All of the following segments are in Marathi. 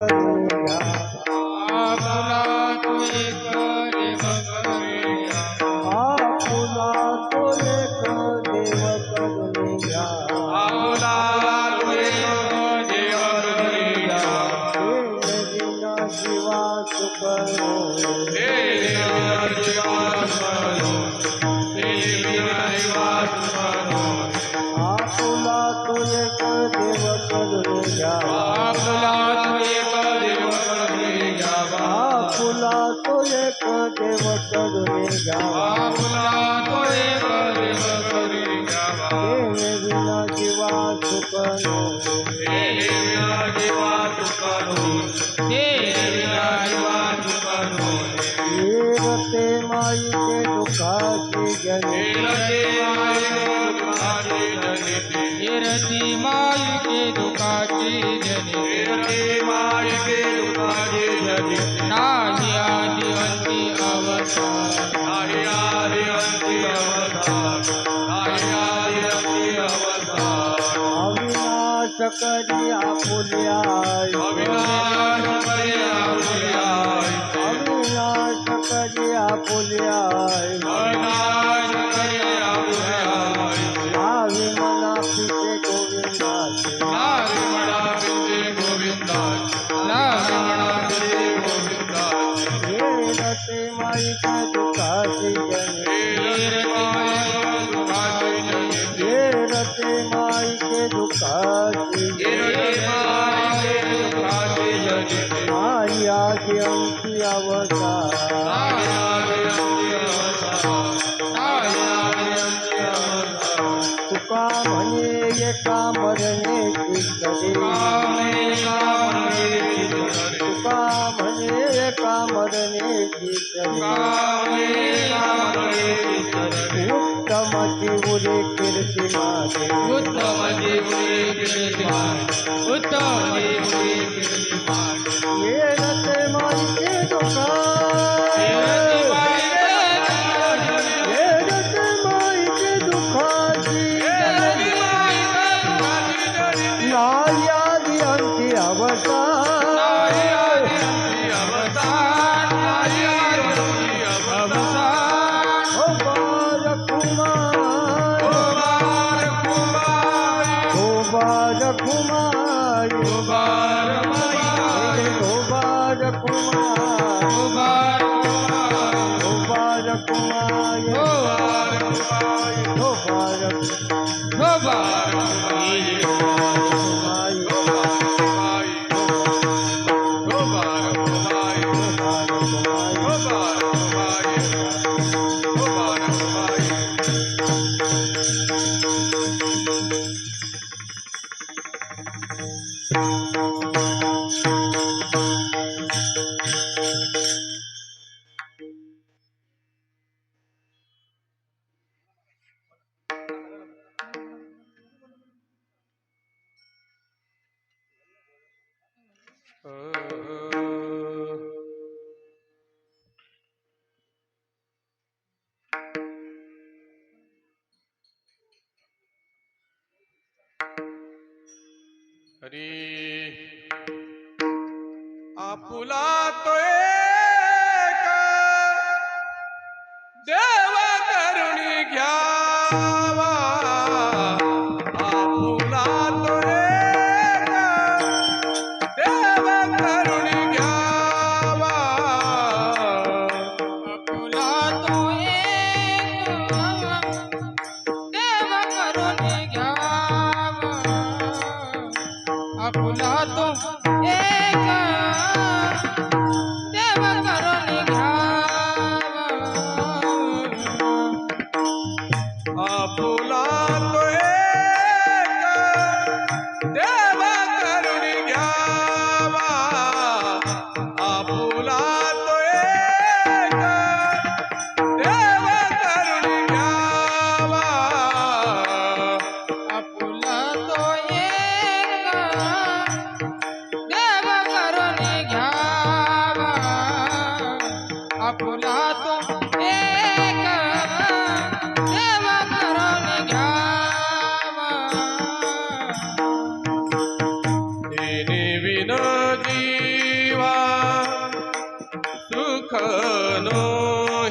आपुला तो एक देव करुणिया आपुला तो एक देव करुणिया आपुला तो एक देव करुणिया विना जीवा सुखनो हे जीवा सुखनो हे जीवा सुखनो आपुला तो एक देव करुणिया आपुला तो एक देव करुणिया आपुला तो एक देव करुणिया आपुला तो एक देव करुणिया विना जीवा सुखनो हे विना जीवा सुखनो हे विना जीवा सुखनो रते माई के दुखाची जनी रती माई के दुखाची जनी नाही आदि अंती अवतार अविनाश करी आपुल्या अविनाश करी आपुल्या आवी मना पिते गोविंदाचे हे रते माई के दुखाची जनी हे रते माई के दुखाची आई आदि अंती अवतार तुका म्हणे एका मरणेची कधी तुका म्हणे एका मरणेची कधी उत्तमची उरे कीर्ती माझे ये रते माई के दुखा ये रते माई के दुखाची नाही आदि अंती अवतार ओ बालकुमार ओ बालकुमार ओ बालकुमार ओ बालकुमार ओ हरी आपुला तो एक देव करुणी घ्यावा आपुला तो एक देव करुणी घ्यावा आपुला तो एक देव करुणी घ्यावा आपुला तो एक देव करुणी घ्यावा आपुला तो एक देव करुणी घ्यावा नो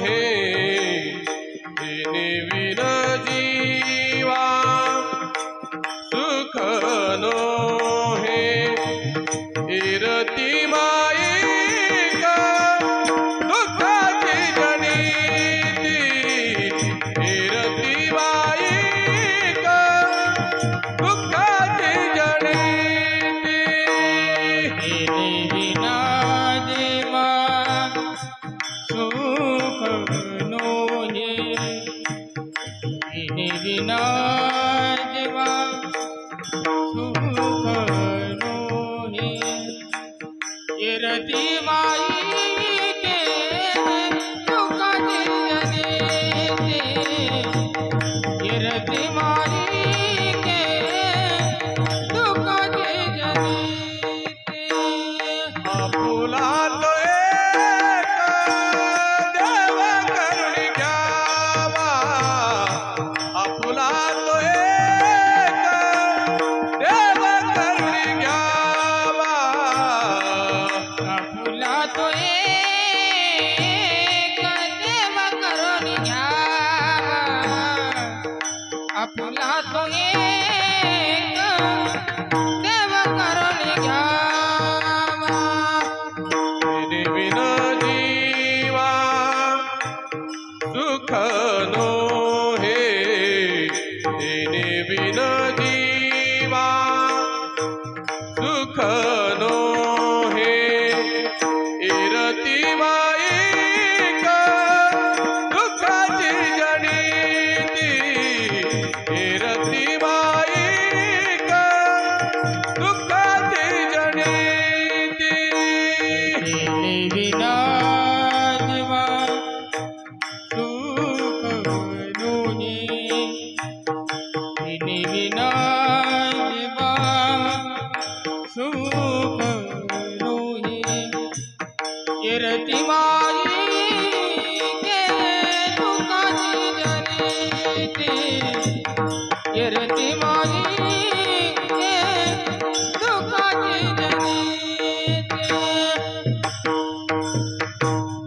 हे विन जीवा सुख नो हे इरती माईक दुःखाची जनिती इरती माईक दुःखाची जनिती विना देवा सुख नोहे विना देवा सुख नोहे इरती माई के दुःखाची जनिती इरती माई के दुःखाची जनिती आपुला तो एक देव करुणी घ्यावा आपुला तो एक देव करुणी घ्यावा आपुला तो एक देव करून घ्यावा आपुला तो एक देव करून घ्यावा विन जीवा सुख नो हे विन जीवा सुख नो हे इरती माईक दुःखाची जनिती इरती माईक दुःखाची जनिती विना देवा सुख नोहे विना देवा सुख नोहे इरती माई के दुःखाची जनिती इरती माई के दुःखाची जनिती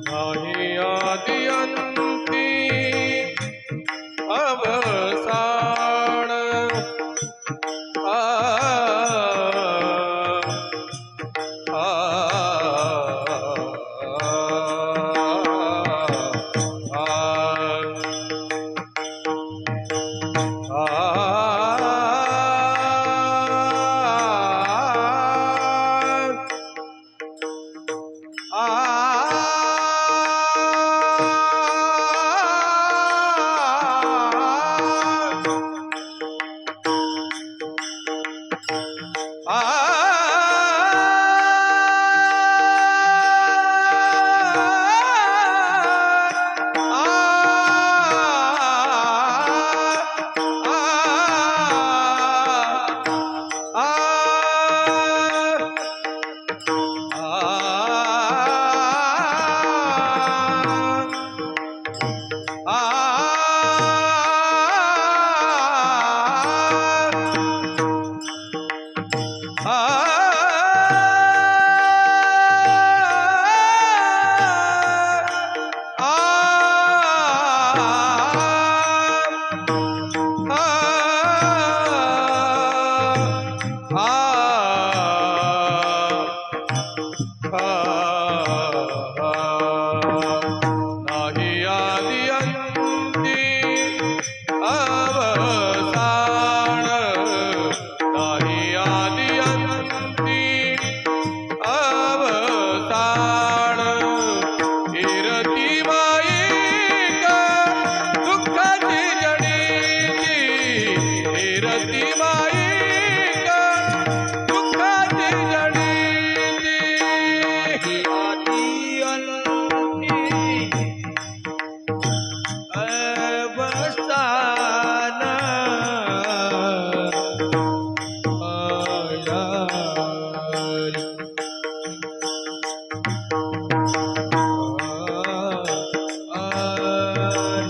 नाही आदिअंती अवसान आ आ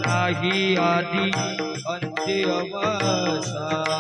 नाही आदि अंत्य अवसान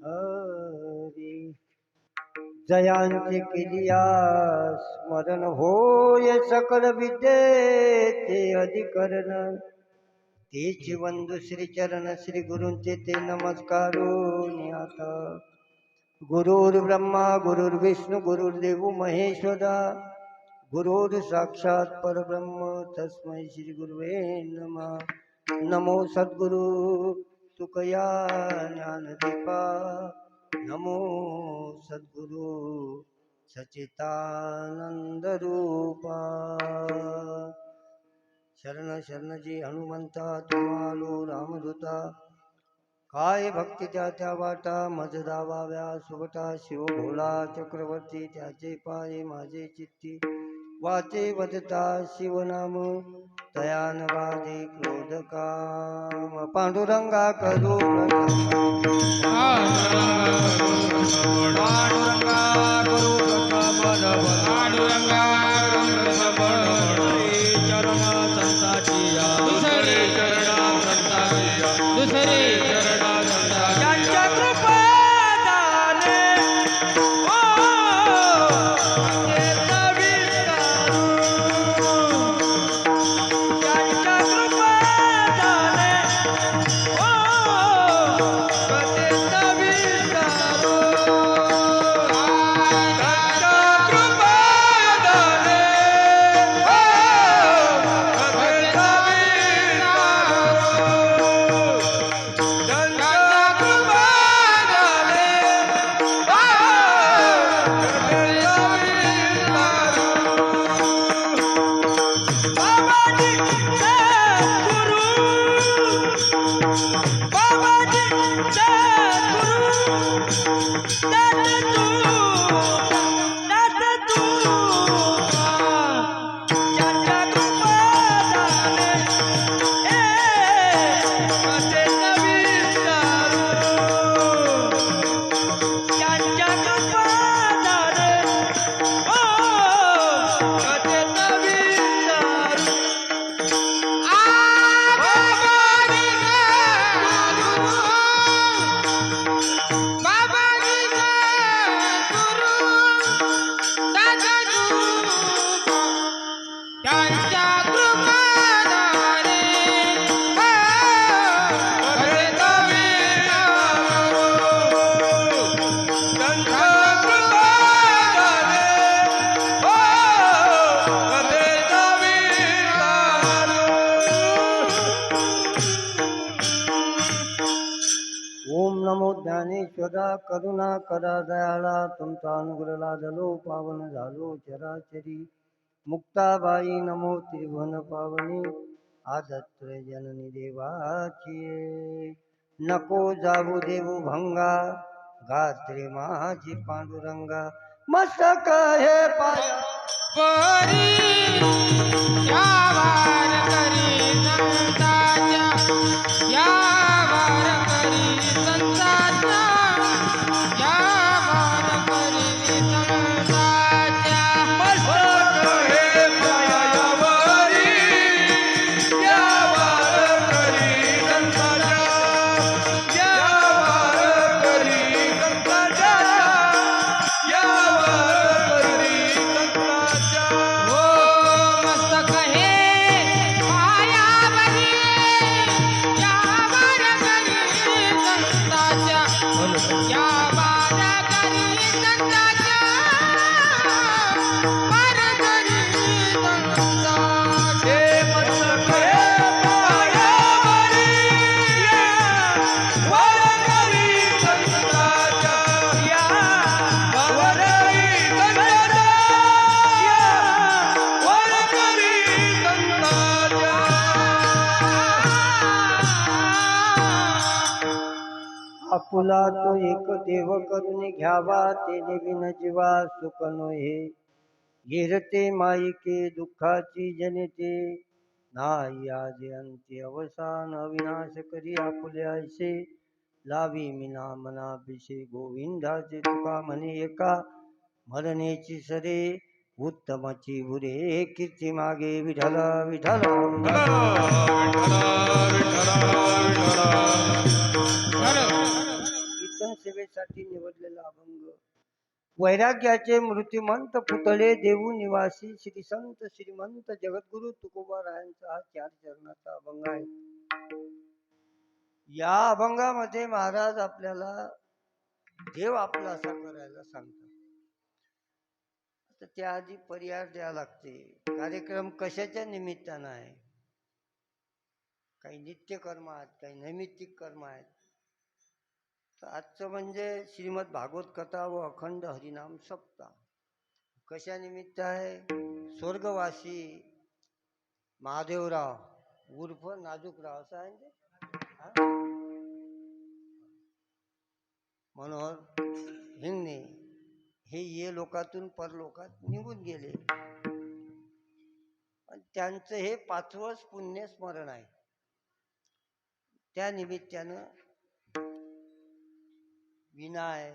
हरी जयांचे केलिया स्मरण होय सकल विद्येचे अधिकरण तेची वंदू श्री चरण श्री गुरूंचे ते नमस्कारून आता गुरुर्ब्रह्मा गुरुर्विष्णू गुरुर्देव महेश्वरा गुरुर् साक्षात परब्रह्म तस्मै श्री गुरुवे नमः नमो सद्गुरु तुकया ज्ञानदीपा नमो सद्गुरु सच्चिदानंद रूपा शरण शरणजी हनुमंता तुम्हालो रामदूता काय भक्ती त्या वाटा मज दावाव्या सुगटा शिव भोला चक्रवर्ती त्याचे पाये माझे चित्ती वाचे वदता शिवनाम तयान वादे क्रोध काम पांडुरंगा करू पांडुरंगा करू पांडुरंगा चरण संताची दुसरे चरण संताची दुसरे त्यांच्या कृपादाने त्यांच्या कृपादाने ओम नमो ज्ञानेश्वरा करुणा करा दयाळा तुमचा अनुग्रह लादलो पावन झालो चराचरी मुक्ताबाई नमो त्रिभुवन पावनी आदत्र जननी देवाची नको जाऊ देऊ भंगा गात्रे माझी पांडुरंगा मस्तक हे पाया परी या वार करी संताच्या या वार करी संताच्या या वार करी संताच्या मस्तक हे पायावरी या वार करी संताच्या या वार करी संताच्या या वार करी संताच्या हो मस्तक हे पायावरी या वार करी संताच्या या वार करी संताच्या वार करी संताच्या हे मस्तक हे पायावरी या वार करी संताच्या या वार करी संताच्या या वार करी संताच्या आपुला तो एक देव करून घ्यावा ते देवीन जीवा सुख नोहे गिरते माईके दुःखाची जनते नाही आज अंती अवसान अविनाश करी आपुले ऐसे लावी मीना मना पिशे गोविंदाचे तुका म्हणे एका मरणेची सरे उत्तमाची उरे कीर्ती मागे विठ्ठल विठ्ठल कीर्तन सेवेसाठी निवडलेला अभंग वैराग्याचे मृत्युमंत पुतळे देऊ निवासी श्री संत श्रीमंत जगद्गुरु तुकोबा रायांचा हा 4 चरणाचा अभंग आहे. या अभंगामध्ये महाराज आपल्याला देव आपला असा करायला सांगतात. तर त्याआधी पर्याय द्यावा लागते. कार्यक्रम कशाच्या निमित्तानं आहे? काही नित्यकर्म आहेत, काही नैमित्तिक कर्म आहेत. तर आजचं म्हणजे श्रीमद भागवत कथा व अखंड हरिनाम सप्ताह. कशा निमित्त आहे? स्वर्गवासी महादेवराव उर्फ नाजूकराव असं आहे ते मनोहर हिंगणे हे ये लोकातून परलोकात निघून गेले आणि त्यांचं हे 5वं पुण्य स्मरण आहे. त्या निमित्तानं विना आहे,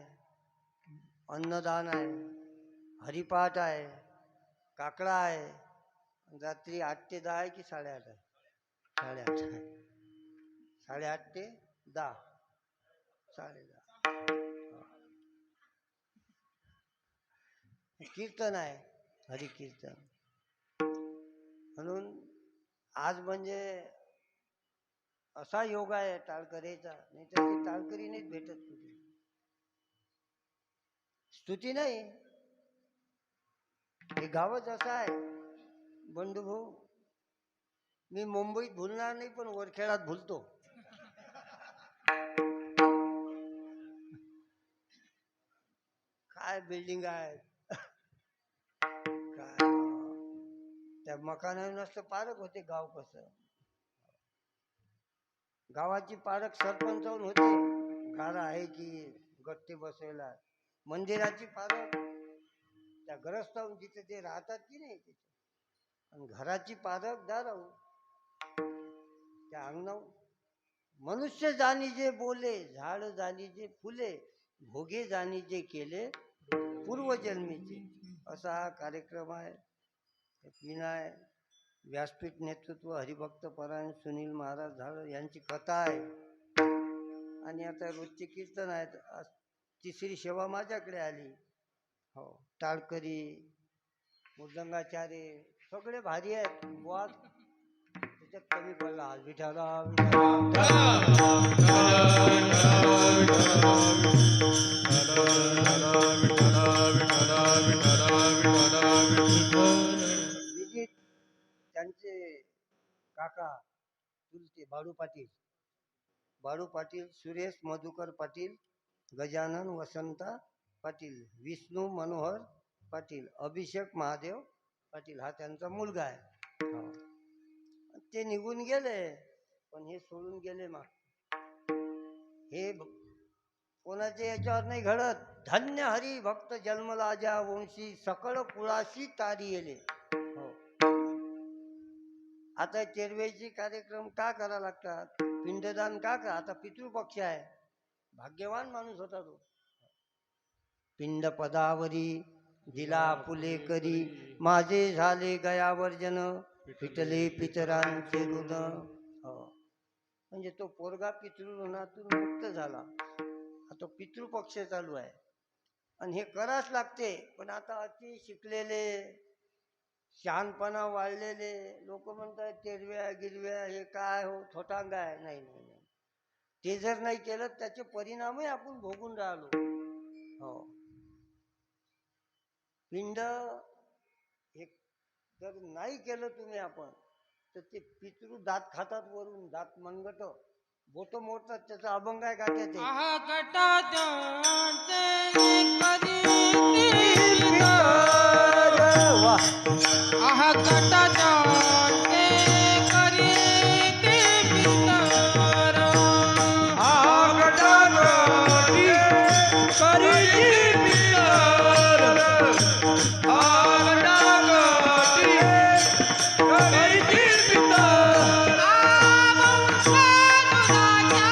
अन्नदान आहे, हरिपाठ आहे, काकडा आहे. रात्री 8 ते 10 आहे की 8:30 आहे? 8:30 आहे. 8:30 ते 10, 10:30. कीर्तन आहे, हरिकीर्तन. म्हणून आज म्हणजे असा योग आहे टाळकरीचा, नाही तर ती टाळकरी नाहीच भेटत कुठे. स्तुती नाही, हे गावच असं आहे. बंधुभाऊ, मी मुंबईत भुलणार नाही पण वरखेडात भुलतो. काय बिल्डिंग आहेत, काय त्या मकानावर नसतं पारक होते. गाव कसं, गावाची पारख सरपंचावरून होते. गारा आहे की गट्टे बसवायला. मंदिराची पारख त्या ग्रस्ताहून जिथे ते राहतात की नाही तिथे. आणि घराची पारख दाराहून त्या अंगणाहून. मनुष्य जाणी जे बोले, झाड जाणी जे फुले, भोगे जाणी जे केले पूर्वजन्मीचे. असा हा कार्यक्रम आहे. विनाय व्यासपीठ नेतृत्व हरिभक्त परायण सुनील महाराज झाड यांची कथा आहे. आणि आता रोजचे कीर्तन आहेत. आज 3री सेवा माझ्याकडे आली. हो, टाळकरी, मृदंगाचार्य सगळे भारी आहेत. बुवा त्याच्यात कमी पडला आज. विठाला त्यांचे काका चुलते बाळू पाटील, बाळू पाटील, सुरेश मधुकर पाटील, गजानन वसंता पाटील, विष्णू मनोहर पाटील, अभिषेक महादेव पाटील हा त्यांचा मुलगा आहे. ते निघून गेले पण हे सोडून गेले. मग हे कोणाच्या याच्यावर नाही घडत. धन्य हरी भक्त जन्मला ज्या वंशी सकळ कुळाशी तारी येले. हो, आता तेरवेची कार्यक्रम का करा लागतात? पिंडदान का आता पितृपक्ष आहे. भाग्यवान माणूस होता तो. पिंड पदावरी दिला फुले करी, माझे झाले गयावर्जन, पिटले पितरांचे ऋण. हो, म्हणजे तो पोरगा पितृऋणातून मुक्त झाला. आता पितृपक्ष चालू आहे आणि हे कराच लागते. पण आता अति शिकलेले, शहाणपणा वाढलेले लोक म्हणतात तेरव्या गिरव्या हे काय हो थोटांग आहे. नाही नाही नाही, ते जर नाही केलं त्याचे परिणामही आपण भोगून राहिलो. हो, पिंड हे जर नाही केलं तुम्ही आपण तर ते पितृ दात खातात. वरून दात मनगट बोट मोडतात. त्याचा अभंग आहे का ते? आहा कटाचे करी आहा कटाचे करी ते पितर. आहा कटाचे करी पितर. आहा कटाचे करी पितर. आवंश दुधाच्या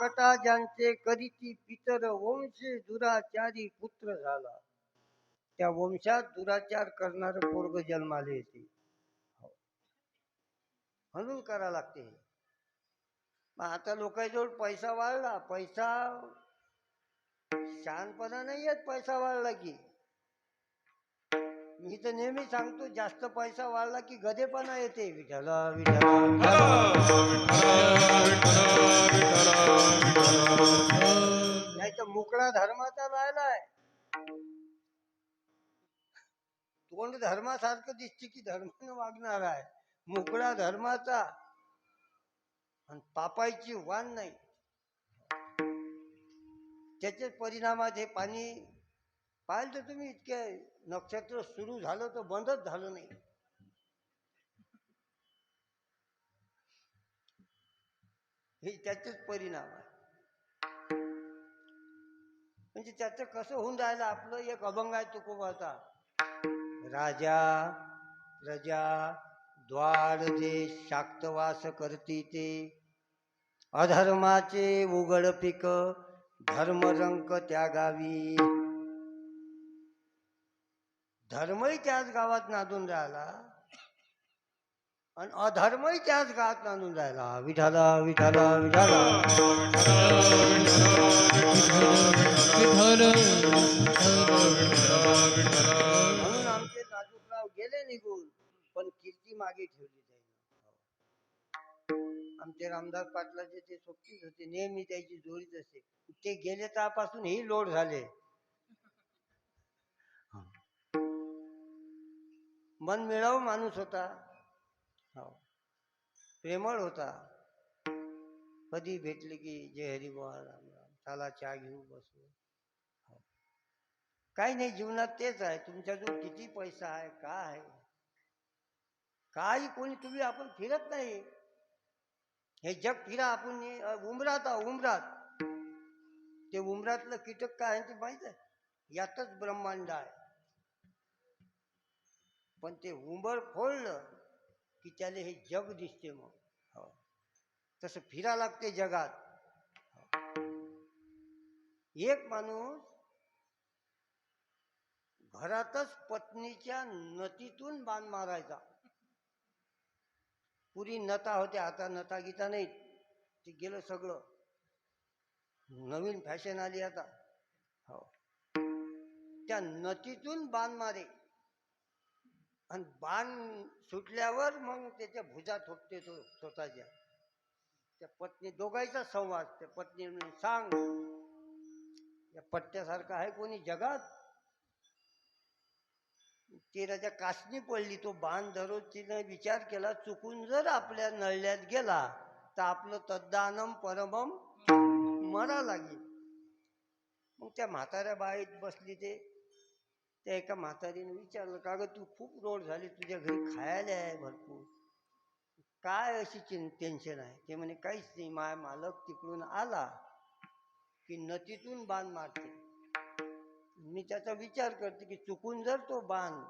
कटा ज्यांचे करीती पितर वंशे दुराचारी पुत्र झाला. त्या वंशात दुराचार करणार पोरग जन्माला येते, म्हणून करा लागते. मग आता लोकांजवळ पैसा वाढला, पैसा शहाणपणा नाही येत. पैसा वाढला की मी तर नेहमी सांगतो, जास्त पैसा वाढला की गधेपणा येते. विठ्ठला विठ्ठला नाही तर मोकळा धर्माचा राहिलाय. तोंड धर्मासारखं दिसते की धर्मानं वागणार आहे, मोकळा धर्माचा आणि पापायची वाण नाही. त्याचे परिणामात हे पाणी पाहिलं तर तुम्ही, इतके नक्षत्र सुरू झालं तर बंदच झालं नाही. हे त्याचेच परिणाम आहे. म्हणजे त्याचं कसं होऊन राहिलं. आपलं एक अभंग आहे तुकोबाचा, राजा प्रजा द्वार देश शाक्तवास करती ते, अधर्माचे उघड पीक धर्मरंक त्या गावी. धर्मही त्याच गावात नांदून राहिला आणि अधर्मही त्याच गावात नांदून राहिला. विठाला विठाला विठाला म्हणून आमचे नाजूकराव गेले निघून, पण कीर्ती मागे ठेवली जाईल. आमचे रामदास पाटलाचे ते सोबतीच होते, नेहमी त्याची जोडीच असते. ते गेले त्यापासून ही लोड झाले. मन मिळावू माणूस होता, हो प्रेमळ होता. कधी भेटले की जय हरी बुवा, राम राम, चला चहा घेऊ बसू. काही नाही, जीवनात तेच आहे. तुमच्याजवळ किती पैसा आहे, काय आहे, काही कोणी तुम्ही आपण फिरत नाही. हे जग फिरा, आपण उमरात आहो, उमरात. ते उमरातलं कीटक काय आहे ते माहित आहे, यातच ब्रह्मांड आहे. पण ते उंबर फोडलं की त्याला हे जग दिसते. मग हो तसं फिरा लागते जगात. एक माणूस घरातच पत्नीच्या नतीतून बाण मारायचा. पुरी नता होत्या, आता नता गीता नाही, ते गेलं सगळं. नवीन फॅशन आली आता. हो त्या नतीतून बाण मारे आणि बाण सुटल्यावर मग त्याच्या भुजा ठोकते तो स्वतःच्या. त्या पत्नी दोघांचा संवाद. त्या पत्नी सांग, या पट्ट्यासारखं आहे कोणी जगात? तेराच्या कासनी पडली. तो बाण दररोज तिने विचार केला, चुकून जर आपल्या नळल्यात गेला तर आपलं तद्दानम परमम मरा लागेल. मग त्या म्हाताऱ्या बाईत बसली. त्या एका म्हातारीने विचारलं, का ग तू खूप रोड झाली, तुझ्या घरी खायला आहे भरपूर, काय अशी टेन्शन आहे? ते म्हणे काहीच नाही, माय मालक तिकडून आला की नतीतून बाण मारते. मी त्याचा विचार करते की चुकून जर तो बाण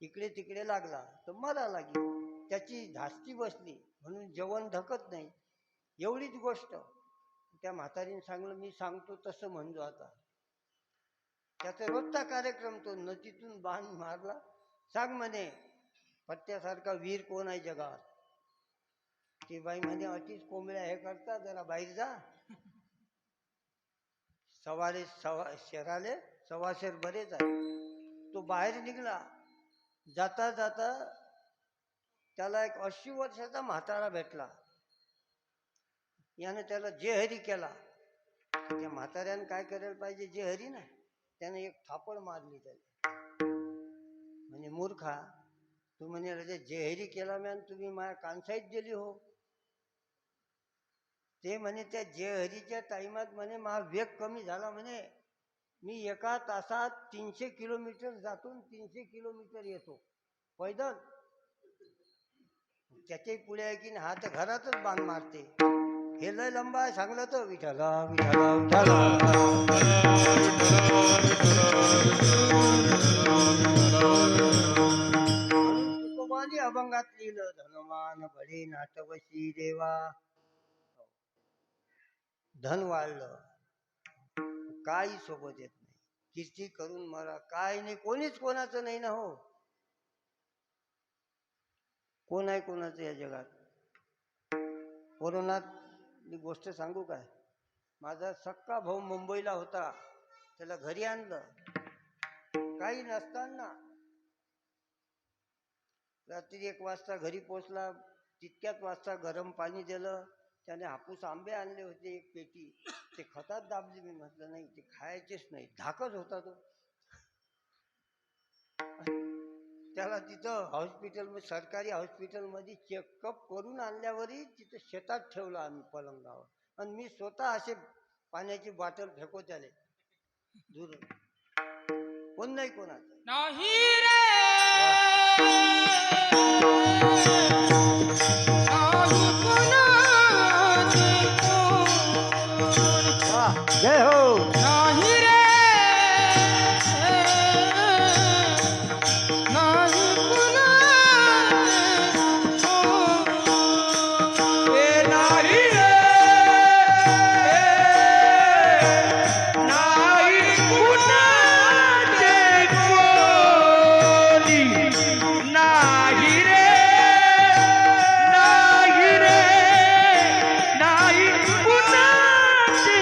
इकडे तिकडे लागला तर मला लागेल. त्याची धास्ती बसली म्हणून जेवण धकत नाही. एवढीच गोष्ट. त्या म्हातारीने सांगलं, मी सांगतो तसं म्हणजो. आता त्याचा रोजचा कार्यक्रम, तो नदीतून बाण मारला. सांग म्हणे, पट्ट्यासारखा वीर कोण आहे जगात? ती बाई म्हणे, अतिच कोंबड्या हे करता, जरा बाहेर जा. शहराले सवाशेर बरेच आहे. तो बाहेर निघला. जाता जाता त्याला एक 80 वर्षाचा म्हातारा भेटला. यानं त्याला जे हरी केला. त्या म्हाताऱ्यानं काय करायला पाहिजे? जे हरी नाही. त्याने एक थापड मारली त्याला. म्हणजे मूर्खा, तू म्हणे राजा जेहरी केला मॅन, तुम्ही माझ्या कानसाईत गेली हो. ते म्हणे त्या जेहरीच्या टाइमात म्हणे माझा वेग कमी झाला. म्हणे मी एका तासात 300 किलोमीटर जातो, 300 किलोमीटर येतो पैदल. त्याच्याही पुढे आहे की हा तर घरातच बाण मारते. हे लय लंबा आहे, सांगलं तर विठाला विठाला तुकोबाने अभंगात लिहिलं, धनवान बळे नाटवशी देवा. धन वाढलं, काही सोबत येत नाही. किती करून मरा, काय नाही, कोणीच कोणाचं नाही ना हो. कोण आहे कोणाचं या जगात? कोरोनात मी गोष्ट सांगू काय? माझा सक्का भाऊ मुंबईला होता, त्याला घरी आणलं, काही नसताना रात्री 1 वाजता घरी पोचला. तितक्याच वाजता गरम पाणी दिलं. त्याने हापूस आंबे आणले होते 1 पेटी, ते खतात दाबले. मी म्हटलं नाही, ते खायचेच नाही, धाकच होता तो. त्याला तिथं हॉस्पिटलमध्ये, सरकारी हॉस्पिटलमध्ये चेकअप करून आणल्यावरही तिथं शेतात ठेवलं आम्ही पलंगावर. आणि मी स्वतः असे पाण्याची बॉटल फेको त्याले दूर. कोण नाही कोणाचं. नाही रे नाही कुणाची कोण. जय हो. नाही रे नाही कुणाची कोण. ए नाही रे, नाही कुणाचे कोणी. नाही रे, नाही रे, नाही कुणाचे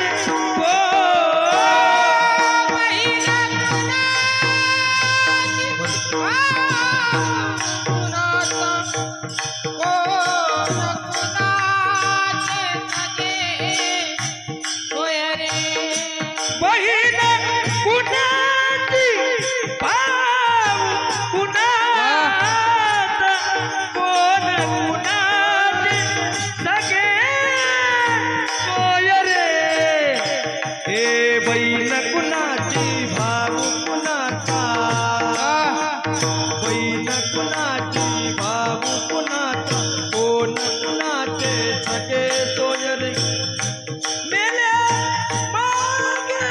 बहीण कुणाची, भाऊ कुणाचा, कोण कुणाचे सगळे सोय रे. हे बहीण कुणाची, भाऊ कुणाचा, बहीण कुणाची, भाऊ कुणाचा, कोण कुणाचे सगळे सोय रे. मेल्या मागे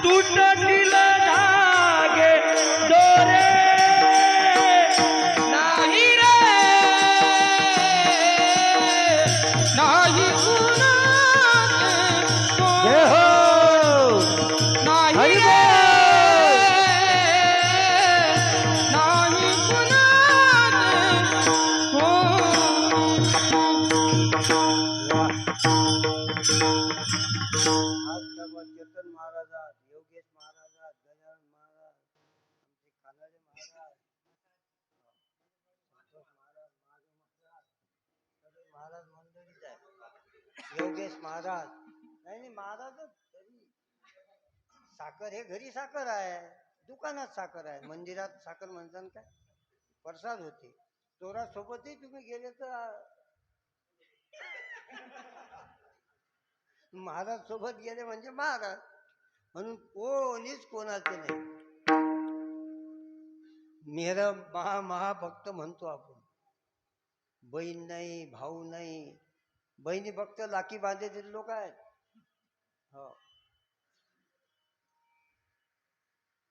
तुटतील धागे दोरे. नाही रे नाही कुणाचे जय कोण. हो. नाही हरी रे बोल. नाही कुणाचे कोण. आज सर्व चेतन महाराजात, योगेश महाराजात, गजानन महाराज, आमचे कानाडे महाराज, संतोष महाराज, महादेव महाराज, सगळे महाराज मंडळीच आहे. योगेश महाराज नाही नाही, महाराजच घरी. साखर हे घरी साखर आहे, दुकानात साखर आहे, मंदिरात साखर म्हणतात काय, प्रसाद होते. चोरासोबतही तुम्ही गेले तर महाराज सोबत गेले म्हणजे महाराज. म्हणून कोणीच कोणाचं नाही. मेर महाभक्त म्हणतो आपण. बहीण नाही, भाऊ नाही. बहिणी फक्त लाकी बांधलेले लोक आहेत. हो.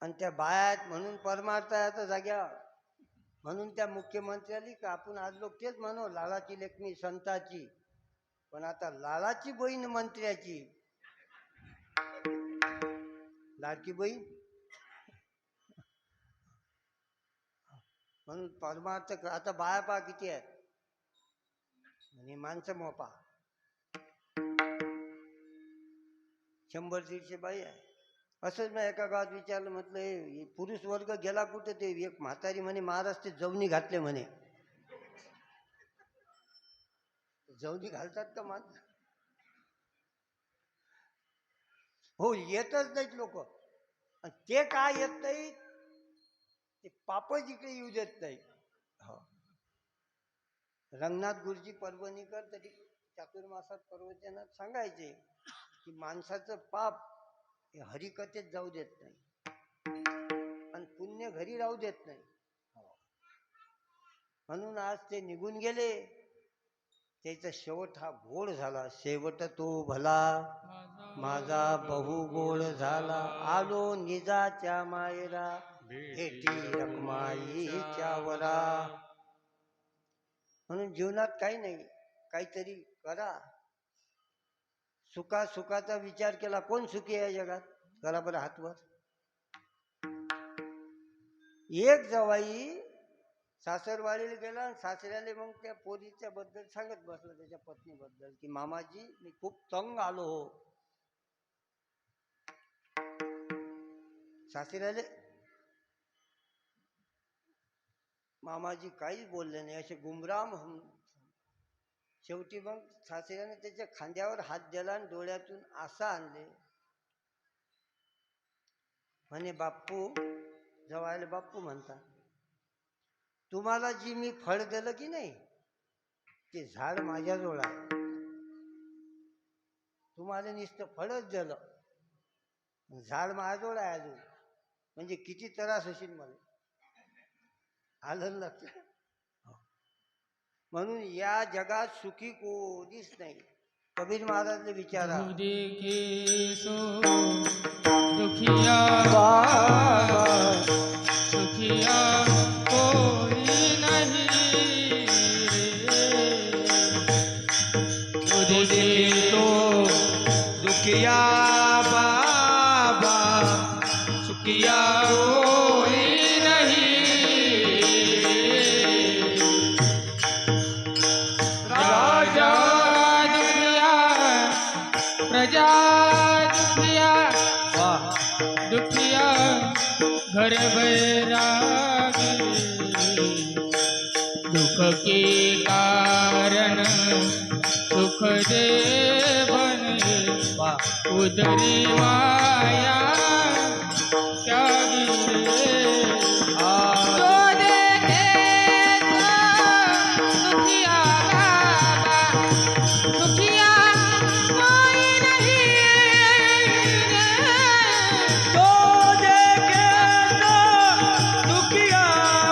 आणि त्या बाया आहेत म्हणून परमार्थ आहे आता जाग्यावर. म्हणून त्या मुख्यमंत्र्याली का आपण आज लोक तेच म्हणू, लालाची लेखणी संताची. पण आता लालाची बहीण मंत्र्याची, लाडकी बहीण. म्हणून परमार्थ आता बाया पा किती आहेत आणि माणसं मोपा 100-150 बाई आहे. असंच मी एका गावात विचारलं, म्हटलं हे पुरुष वर्ग गेला कुठे? ते एक म्हातारी म्हणे महाराज ते जवनी घातले म्हणे. जवनी घालतात का माणसं? हो, येतच नाहीत लोक. ते काय येत नाहीत, ते पापच इकडे येऊ देत नाही. हो. रंगनाथ गुरुजी परभणीकर तरी चातुर्मासात प्रवचनात सांगायचे की माणसाचं पाप हे हरिकथेत जाऊ देत नाही आणि पुण्य घरी राहू देत नाही. म्हणून आज ते निघून गेले. त्याचा शेवट हा गोड झाला. शेवट तो भला माझा बहु गोड झाला, आलो निजाच्या मायरा, भेटी रखमाईच्या वरा. म्हणून जीवनात काही नाही, काहीतरी करा. सुखाचा विचार केला, कोण सुखी आहे या जगात? करा बरं हातवर. एक जवाई सासरवाडीला गेला आणि सासऱ्याला मग त्या पोरीच्या बद्दल सांगत बसला, त्याच्या पत्नीबद्दल, की मामाजी मी खूप तंग आलो हो. सासऱ्याले मामाजी काहीच बोलले नाही, असे गुमराम होऊन. शेवटी मग सासऱ्याने त्याच्या खांद्यावर हात दिला आणि डोळ्यातून आसा आणले. म्हणे बाप्पू, जवायला बाप्पू म्हणता, तुम्हाला जी मी फळ दिलं की नाही ते झाड माझ्याजवळ आहे. तुम्हाला नुसतं फळच दिलं, झाड माझ्याजवळ आहे अजून. म्हणजे किती त्रास होशील मला. आलं लक्षात? म्हणून या जगात सुखी कोणीच नाही. कबीर महाराजने विचारा, देखे सो दुखिया बाबा, सुखिया कोई नहीं रे. देखे तो दुखिया बाबा, सुखिया कोई नहीं राजा दुखिया, प्रजा दुखिया, दुखिया घर बैरागी, दुख के कारण सुख दे बने, उदरी माया क्या गिरे. जो देखे तो दुखिया बाबा, दुखिया कोई नहीं रे. तो देखे तो दुखिया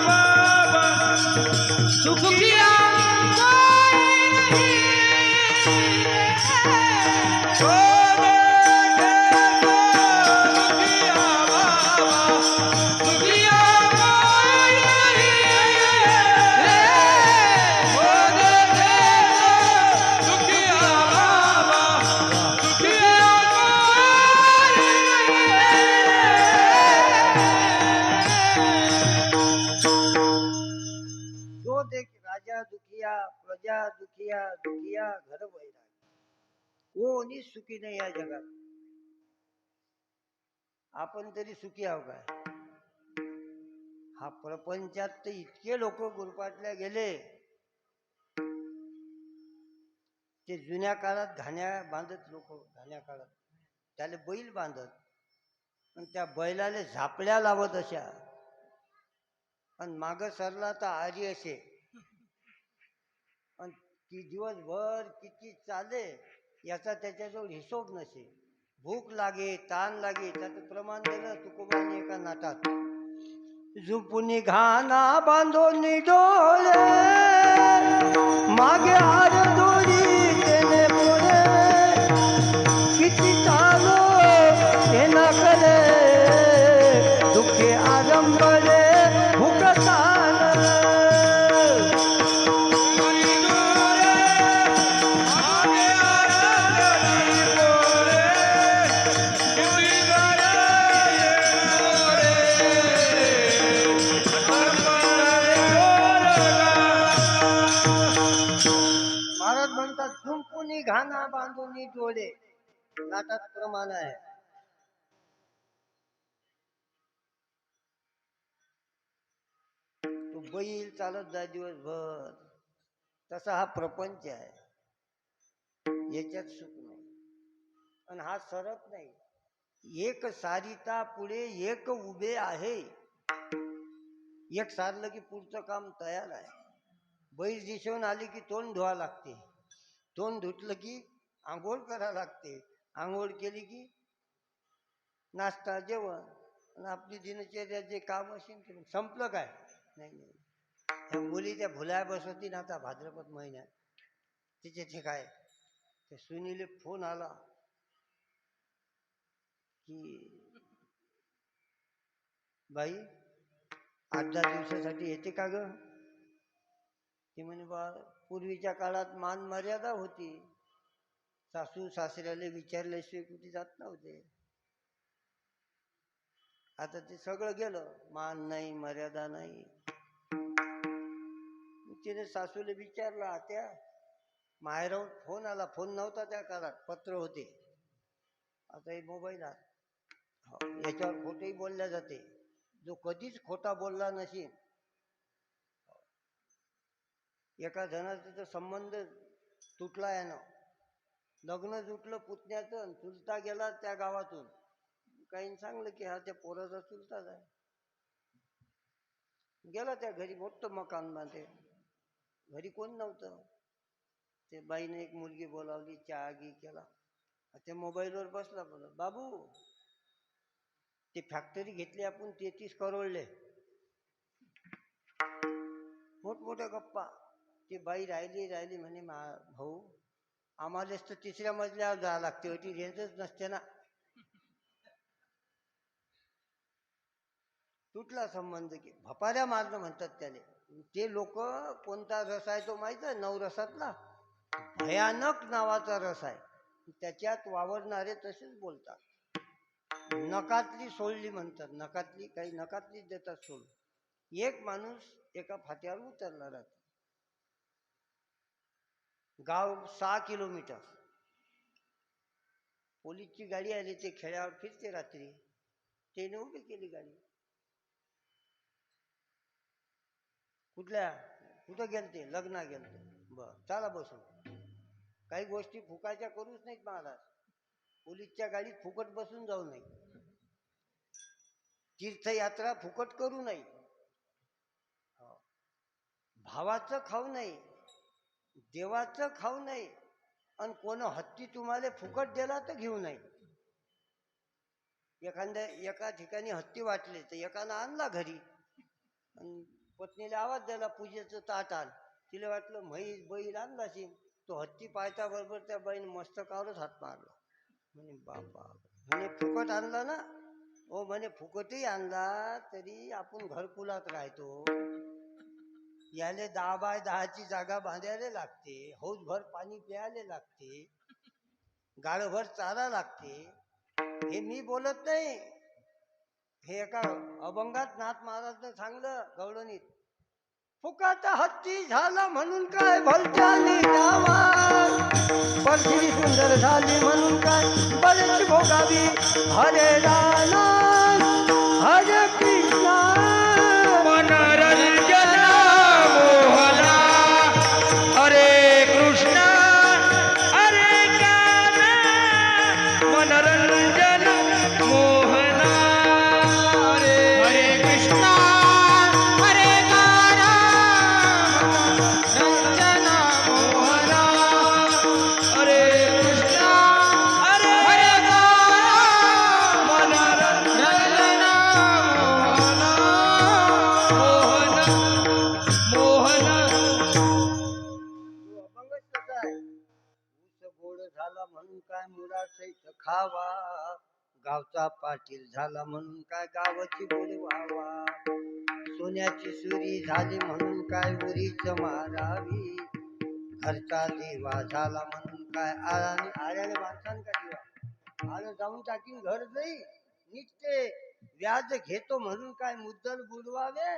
बाबा, दुखिया कोई नहीं रे. तो देखे तो दुखिया बाबा, दुखिया कोई नहीं रे. तो देखे तो दुखिया बाबा, दुखिया कोई जो देख राजा दुखिया, प्रजा दुखिया, दुखिया घर बैरागी, कोणीच सुखी नाही या जगात. आपण तरी सुखी आहो काय? हा प्रपंचात तर इतके लोक गुरपाटल्या गेले. ते जुन्या काळात घाण्या बांधत लोक, घाण्या काळात त्याला बैल बांधत आणि त्या बैलाला झापल्या लावत अशा, आणि माग सरला तर आरी असे, आणि ती दिवसभर किती चाले याचा त्याच्याजवळ हिशोब नसे. भूक लागे, ताण लागे, त्याचं प्रमाण दिलं तुकोबाने एका नाटात. झुपुनी घाना बांधून डोळे, मागे हार दोरी तेने पुढे, किती चालो हे ना करे, दुःखे आरंभले भूक ताण. महाराज म्हणतात झुंपुनी घाना बांधून डोळे, नाटात प्रमाण आहे. तो बैल चालत जाय दिवसभर, तसा हा प्रपंच आहे. याच्यात सुख नाही आणि हा सरत नाही. एक सारिता पुढे एक उभे आहे. एक सारलं की पुढचं काम तयार आहे. बैल दिशवून आली की तोंड धुवा लागते, तोंड धुतलं की आंघोळ करा लागते, आंघोळ केली की नाश्ता जेवण, आणि आपली दिनचर्या जे काम असेल ते संपलं काय. नाही नाही, त्या मुली त्या भुलाय बसवती ना आता भाद्रपद महिन्यात, तिचे ते काय त्या सुनीले फोन आला की बाई 8-10 दिवसासाठी येते का ग? ती म्हणे बा पूर्वीच्या काळात मान मर्यादा होती, सासू सासऱ्याला विचारल्याशिवाय कुठे जात नव्हते. आता ते सगळं गेलं, मान नाही मर्यादा नाही. तिने सासूला विचारलं, आत्या माहेराहून फोन आला. फोन नव्हता त्या काळात, पत्र होते. आता हे मोबाईल आहे, याच्यावर खोटही बोलल्या जाते. जो कधीच खोटा बोलला नसेल, एका जणाचा तर संबंध तुटला यानं, लग्न जुटलं पुतण्याचं, चुलता गेला त्या गावातून. काही सांगलं की हा त्या पोराचा चुलताच आहे. गेला त्या घरी, मोठं मकान बांधे, घरी कोण नव्हतं. ते बाईने एक मुलगी बोलावली, चहा गी केला. त्या मोबाईलवर बसला, बोला बाबू ते फॅक्टरी घेतली आपण 33 करोडले, मोठमोठ्या गप्पा. ती बाई राहिली म्हणे भाऊ आम्हालाच तर 3ऱ्या मजल्यावर जावं लागते, होती रेंजच नसते ना. तुटला संबंध की भपाऱ्या मारणं म्हणतात त्याले. ते लोक कोणता रस आहे तो माहित आहे? 9 रसातला भयानक नावाचा रस आहे, त्याच्यात वावरणारे तसेच बोलतात. नकातली सोडली म्हणतात, नकातली काही नकातलीच देतात सोडून. एक माणूस एका फाट्यावर उतरला राहतो, गाव 6 किलोमीटर. पोलीसची गाडी आली, ते खेड्यावर फिरते रात्री. त्याने उभी केली गाडी. कुठं गेलते? लग्ना गेलते. बर चला बसून. काही गोष्टी फुकायच्या करूच नाहीत महाराज. पोलीसच्या गाडीत फुकट बसून जाऊ नये, तीर्थयात्रा फुकट करू नये, भावाचं खाऊ नये, देवाचं खाऊ नये, आणि कोण हत्ती तुम्हाला फुकट दिला तर घेऊ नये. एका ठिकाणी हत्ती वाटले, तर एकानं आणला घरी, आणि पत्नीला आवाज दिला, पूजेचं ताट आण. तिला वाटलं म्हैस बैल आणला शी. तो हत्ती पाहता बरोबर त्या बाईने मस्तकावरच हात मारला. म्हणे बापा, म्हणे फुकट आणला ना? हो म्हणे फुकटही आणला तरी आपण घरकुलात राहतो, याले 10 बाय 10ची जागा बांधायला लागते, हौसभर पाणी प्यायला लागते, गाळभर चारा लागते. हे मी बोलत नाही, हे एका अभंगात नाथ महाराजनं सांगलं गवळणीत. फुकाचा हत्ती झाला म्हणून काय भलत्याने द्यावा, परशी सुंदर झाली म्हणून काय बरेच भोगावी. हरे राम हरे कृष्ण मनोरंजन मोहना, हरे कृष्ण हरे कान्हा, मनोरंजन मोहना, हरे कृष्ण हरे कान्हा, मनोरंजन मोहना, हरे कृष्ण हरे कान्हा, मनोरंजन अभंगच कसा आहे? ऊस गोड झाला म्हणून काय मुळा सहित खावा, गावचा पाटील झाला म्हणून काय गावाची बोलवावा, सोन्याची सुरी झाली म्हणून काय उरीच मारावी, घरचा देवा झाला म्हणून काय आळ्याने माणसानं का दिवा, आळं जाऊन टाकीन घर जाई निघते, व्याज घेतो म्हणून काय मुद्दल बुडवावे.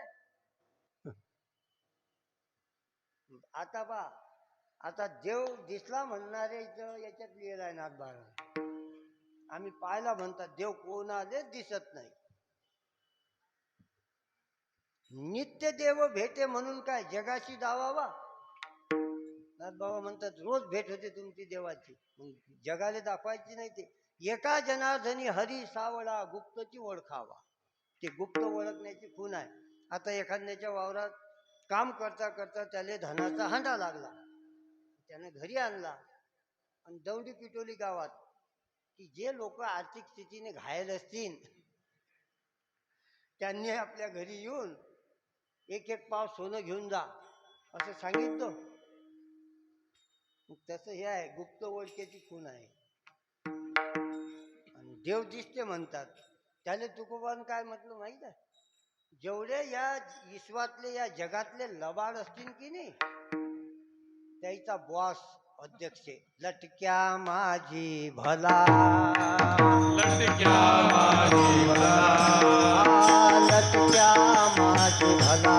आता देव दिसला म्हणणारे इथं याच्यात लिहिलं आहे नाथ बाळा. आम्ही पाहायला म्हणतात, देव कोणालाच दिसत नाही. नित्य देव भेटे म्हणून काय जगाशी दावावा. नाथ बाबा म्हणतात रोज भेट होते तुमची देवाची, जगाला दाखवायची नाही. ते एका जनार्दनी हरी सावळा गुप्तची ओळखावा. ते गुप्त ओळखण्याची खूण आहे. आता एखाद्याच्या वावरात काम करता करता त्याला धनाचा हांडा लागला, त्याने घरी आणला आणि दौंडी पिटोली गावात, की जे लोक आर्थिक स्थितीने घायल असतील त्यांनी आपल्या घरी येऊन एक एक पाव सोनं घेऊन जा असं सांगितलं. तसं हे आहे, गुप्त ओळखीची खूण आहे. आणि देव दिसते म्हणतात, त्याने तुकोबान काय म्हटलं माहित आहे? जेवढे या विश्वातले या जगातले लबाड असतील की नाही त्याचा बॉस अध्यक्ष लटक्या माझी भला लटक्या माझी भला लटक्या माझी भला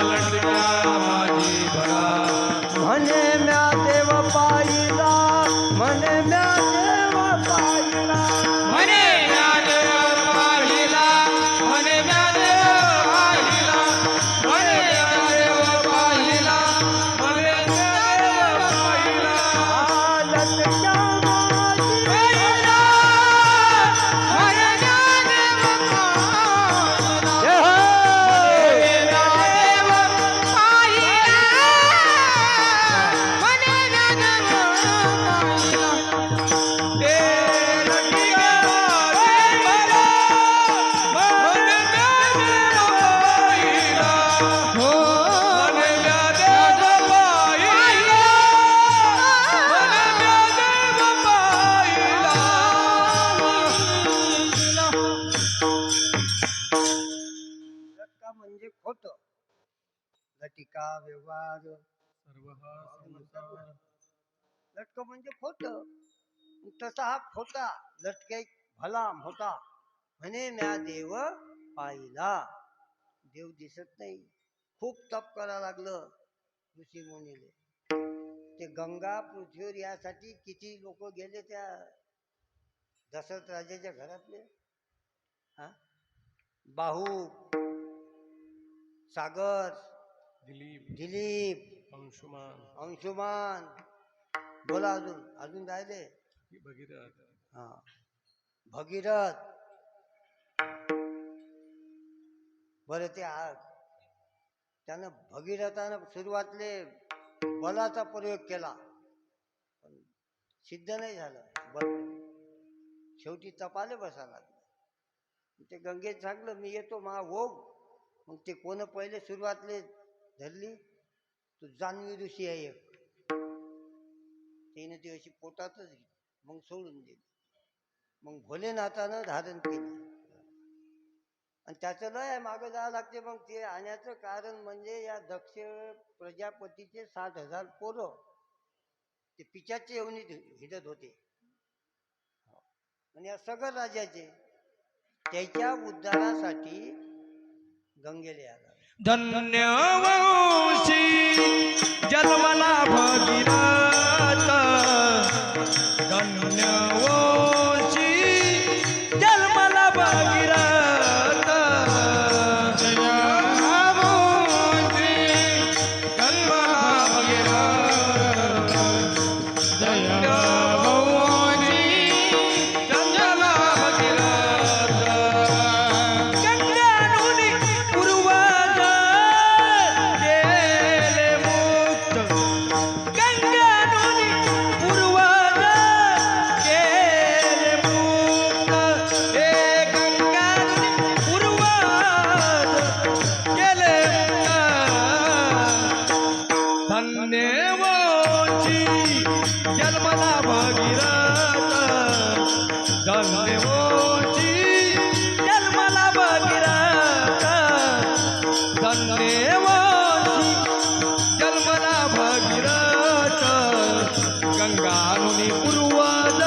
लटक्या माझी भला म्हणे म्या देव पाहिला म्हणे म्या देव पाहिला म्हणे म्या देव पाहिला म्हणे म्या देव पाहिला म्हणे म्या देव पाहिला म्हणे म्या देव पाहिला लटक्या माझी पाहिला म्हणे म्या देव पाहिला जय हो. म्या देव पाहिला म्हणे म्या देव पाहिला ते लटक्या माझी भला म्हणे म्या देव पाहिला हो म्हणे म्या देव पाहिला म्हणे म्या देव पाहिला लटका म्हणजे खोट लटिका व्यवहार लटक म्हणजे खोट तसा हा खोटा लटके भला मोठा म्हणे म्या देव पाहिला देव दिसत नाही खूप तप करा लागलं ऋषी मुनीले ते गंगा पृथ्वीवर यासाठी किती लोक गेले त्या दशरथ राजाच्या घरातले हा बाहू सागर दिलीप अंशुमान बोला अजून अजून राहिले हा भगीरथ बरं ते त्यानं भगीरथानं सुरुवातले बलाचा प्रयोग केला पण सिद्ध नाही झालं बल शेवटी तपाले बसा लागलं ते गंगेत सांगलं मी येतो मा ओघ मग ते कोण पहिले सुरुवातले धरली तो जान्हवी ऋषी आहे एक तिने ती अशी पोटातच घेतली मग सोडून दिली मग भोलेनाथानं धारण केली आणि त्याचं लय मागं जावं लागते मग ते आणण्याचं कारण म्हणजे या दक्ष प्रजापतीचे 60,000 पोरं ते पिचाच्या येवनीत हिंडत होते आणि या सगळं राजाचे त्याच्या उद्धारासाठी गंगेले आला धन्यवंशी जन्मला भगीरथ धन्यवंशी जन्मला भगीरथ धन्यवंशी जन्मला भगीरथ धन्यवंशी जन्मला भगीरथ गंगानुनी पूर्वज केले मुक्त गंगानुनी पूर्वज केले मुक्त हे गंगानुनी पूर्वज केले मुक्त धन्यवंशी जन्मला भगीरथ धन्यवंशी जन्मला भगीरथ धन्यवंशी जन्मला भगीरथ गंगानुनी पूर्वज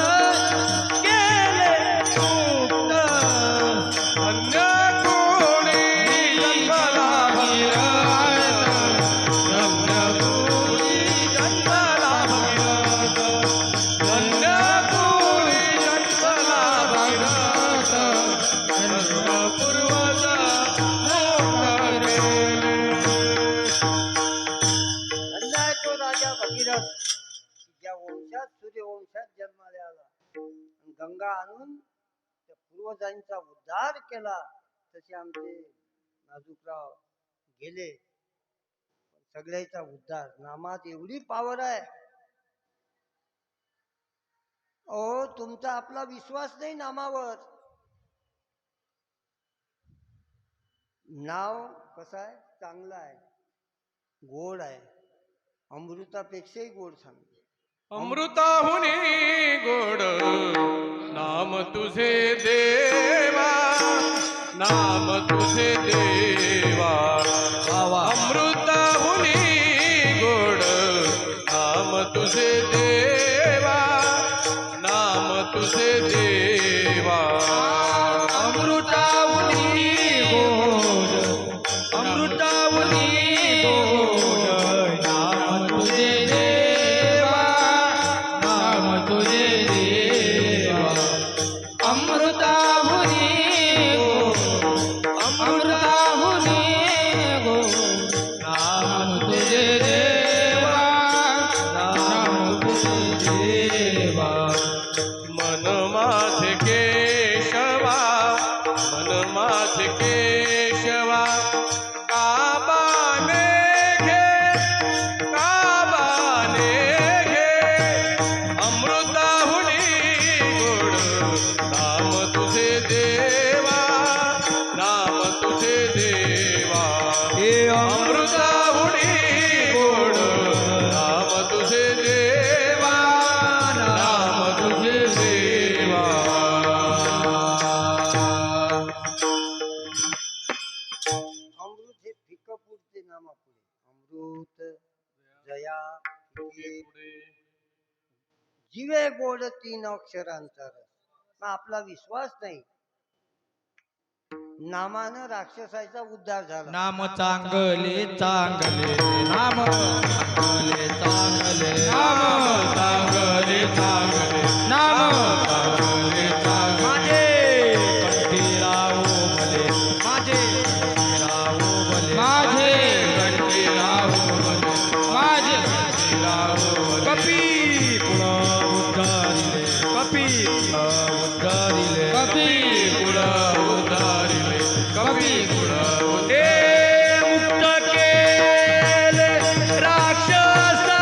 केले मुक्त धन्य कोणी जन्मला भगीरथ धन्य कोणी जन्मला भगीरथ धन्य कोणी जन्मला भगीरथ धन्य पूर्वज धन्य आहे तो राजा भगीरथ ज्या वंशात सूर्यवंशात जन्माला आला आणि गंगा आणून त्या पूर्वजांचा उद्धार केला तसे आमचे नाजूकराव गेले सगळ्याचा उद्धार नामात एवढी पावर आहे ओ तुमचा आपला विश्वास नाही नामावर नाव कसं आहे चांगलं आहे गोड आहे अमृतापेक्षाही गोड सांगते अमृताहुनी गोड नाम तुझे देवा नाम तुझे देवा अमृताहुनी गोड नाम तुझे देवा नाम तुझे देवा अमृतावनी गोड अमृतावनी गोड नाम तुझे देवा नाम तुझे देवा अमृतावनी गोड अमृतावनी गोड नाम तुझे देवा नाम तुझे देवा मन माझे केशवा मन माझे केशवा काबाने घे अमृताहुनी गोड नाम तुझे देवा नाम तुझे देवा हे अमृताहुनी गोड नाम तुझे देवा नाम तुझे देवा अमृत हे फिकं पुढचे नामापुढे अमृत जया फिके, जीवे गोड 3 अक्षरांचा रस. मग आपला विश्वास नाही. नामानं राक्षसाचा उद्धार झाला. नाम चांगले चांगले नाम चांगले चांगले नाम चांगले चांगले नाम चांगले चांगले माझे कंठी राहो भले माझे कंठी राहो भले माझे कंठी राहो भले कपी कुळ उद्धारिले कपी कुळ उद्धारिले कपी कुळ उद्धारिले कपी कुळ मुक्त केले राक्षसा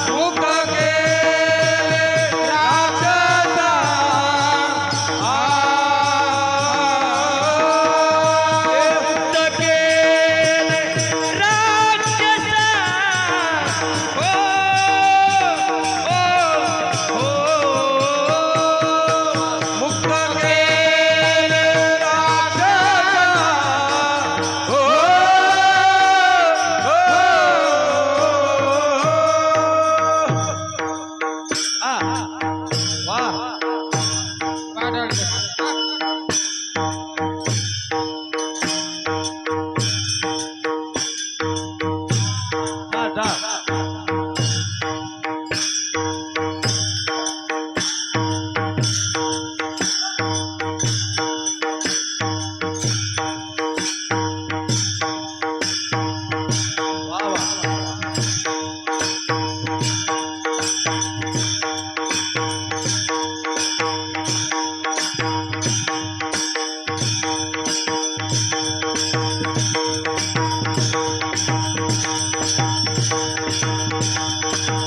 मुक्त केले राक्षसा मुक्त केले राक्षसा हो मुक्त केले राक्षसा हो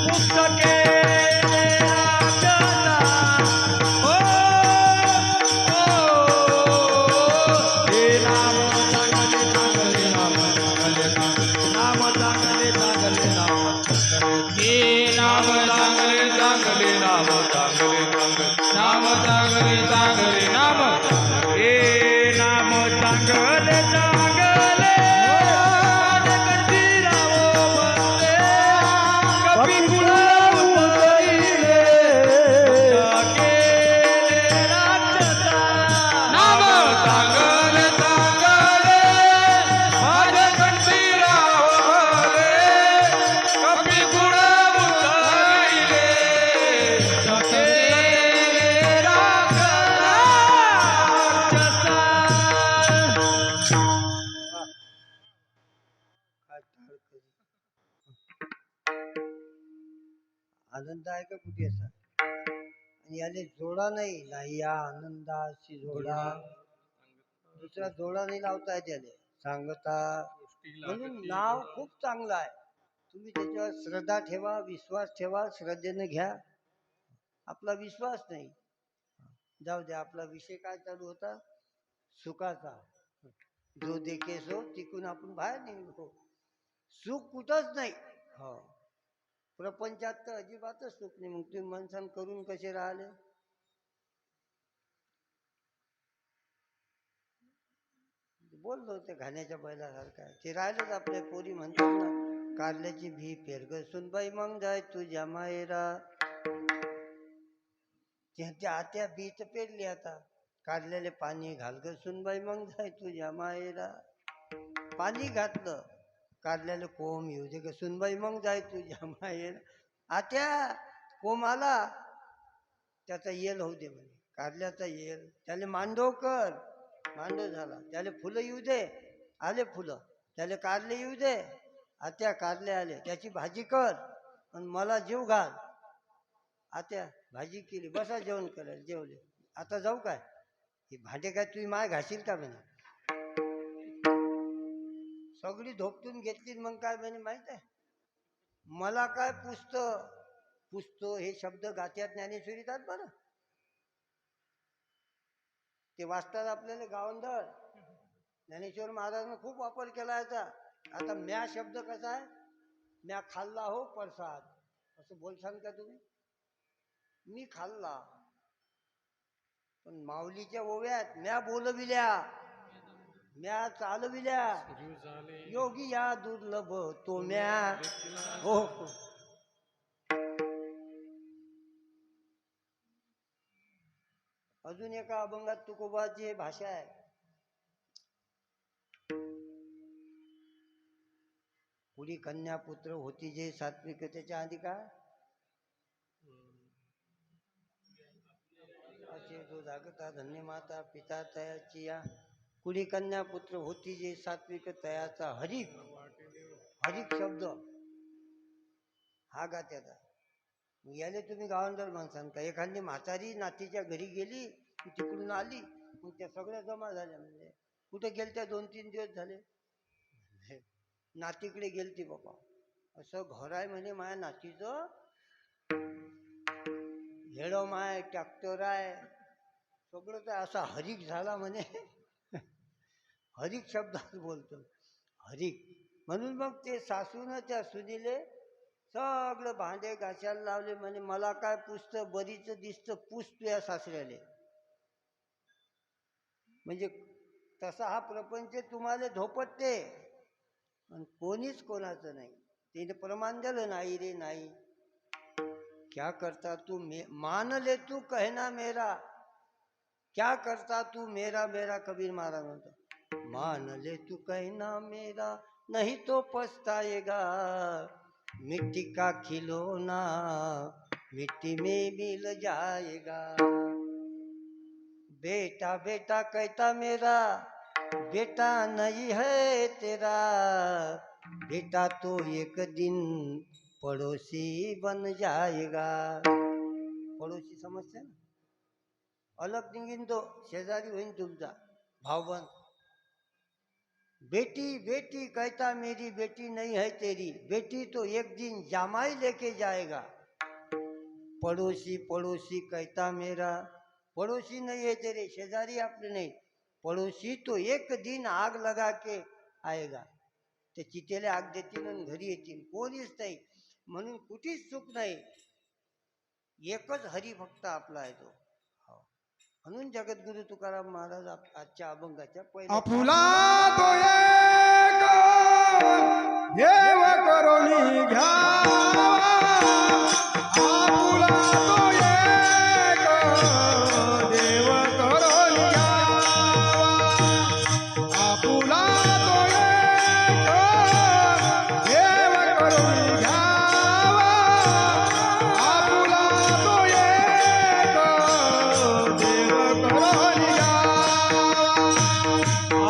मुक्त केले राक्षसा हो हे नाम चांगले चांगले नाम चांगले नाम चांगले चांगले नाम हे नाम चांगले चांगले नाम चांगले चांगले नाम चांगले चांगले नाम हे नाम चांगले चांगले माझे कंठी राहो भले कपी कुळ उतरिले केले राक्षसा नाम चांगले चांगले माझे कंठी राहो भले कपी कुळ उतरिले केले राक्षसा काय टाळ करी. आनंद आहे का कुठे असा आणि याले जोडा नाही नाही या आनंदाशी जोडा दुसरा जोडा नाही लावता येत याले सांगता. म्हणून नाव खूप चांगलं आहे. तुम्ही त्याच्यावर श्रद्धा ठेवा विश्वास ठेवा श्रद्धेने घ्या. आपला विश्वास नाही. जाऊ द्या. आपला विषय काय चालू होता सुखाचा. जो देखे सो तिकून आपण बाहेर निघतो. सुख कुठंच नाही. हो प्रपंचात तर अजिबातच सुख नाही. मग तुम्ही माणसानं करून कसे राहिले बोललो ते घाण्याच्या बैलासारखा ते राहिलंच. आपल्या पोरी म्हणतात ना, कारल्याची भी पेरग सुनबाई मग जाय तुझ्या मायरा. त्यांच्या आत्या बी तर पेरली आता, कारल्याले पाणी घाल ग सुनबाई मग जाय तुझ्या मायरा. पाणी घातलं, कारल्याला कोंब येऊ दे ग सुनबाई मग जाय तुझ्या मायरा. आत्या कोंब आला, त्याचा येल होऊ दे म्हणे, कारल्याचा येल. त्याला मांडव कर, मांडव झाला. त्याला फुलं येऊ दे, आले फुलं. त्याला कारले येऊ दे, आत्या कारले आले. त्याची भाजी कर आणि मला जीव घाल. आत्या भाजी केली, बसा जेवण करायला. जेवले. आता जाऊ काय, हे भांडे काय तुम्ही माय घाशील का म्हणे. सगळी धोपटून घेतली. मग काय म्हणे माहित आहे, मला काय पुसतो हे शब्द गात्यात ज्ञानेश्वरीतात बरं. ते वाचतात आपल्याला गावंढळ. ज्ञानेश्वर महाराजांनी खूप वापर केला याचा. आता म्या शब्द कसा आहे, म्या खाल्ला हो प्रसाद, असं बोलसान का तुम्ही. मी खाल्ला, पण माऊलीच्या ओव्यात म्या बोलविल्या, म्या चालविल्या, योगी या दुर्लभ तो म्या. हो हो. अजून एका अभंगात तुकोबाची भाषा आहे. पुढी कन्या पुत्र होती जे सात्विक. त्याच्या आधी का असे जो जागता धन्य माता पिता तयाची या. कुडी कन्या पुत्र होती जे सात्विक तयाचा हरिक. हरिक शब्द हा गात्याचा. याले तुम्ही गावंडर माणसान का. एखादी म्हातारी नातीच्या घरी गेली की तिकडून आली, मग त्या सगळ्या जमा झाल्या. म्हणजे कुठे गेलत्या 2-3 दिवस झाले, नातीकडे गेलती बाबा. असं घर आहे म्हणे माझ्या नातीचं, हेडो माय ट्रॅक्टर आहे सगळं. तर असा हरिक झाला म्हणे. हरिक शब्दात बोलतो, हरिक. म्हणून मग ते सासून त्या सुनीले सगळं भांडे घासायला लावले. म्हणे मला काय पुसतं, बरीच दिसतं, पुस तुझ्या सासऱ्याले. म्हणजे तसा हा प्रपंच तुम्हाला धोपटते, आणि कोणीच कोणाचं नाही. तिने प्रमाण दिलं, नाही रे नाही. क्या करता तू मान ले तू कहना मेरा, क्या करता तू मेरा मेरा. कबीर महाराज म्हणतो, मान ले तू कहना मेरा नहीं तो पछताएगा. मिट्टी का खिलौना मिट्टी में मिल जाएगा. बेटा बेटा कहता मेरा, बेटा नहीं है तेरा. बेटा तो एक दिन पड़ोसी बन जाएगा. पड़ोसी समजते ना, अलग निघीन तो, शेजारी होईन तुमचा भावबंद. बेटी बेटी कहता मेरी बेटी नहीं है तेरी. बेटी तो एक दिन जामाई लेके जाएगा. पड़ोसी पड़ोसी कहता मेरा, पड़ोसी नहीं है तेरे, शेजारी आपले नहीं, पड़ोसी तो एक दिन आग लगा के आएगा. ते चितेला आग देतील आणि घरी येतील, कोणीच नाही. म्हणून कुठेच सुख नाही, एकच हरी फक्त आपला आहे तो. म्हणून जगद्गुरु तुकाराम महाराज आजच्या अभंगाच्या पहिल्या आपुला तो एक देव करून घ्यावा. आपुला तो एक देव करून घ्यावा. आपुला तो एक देव करून घ्यावा. आपुला तो एक देव करून घ्यावा.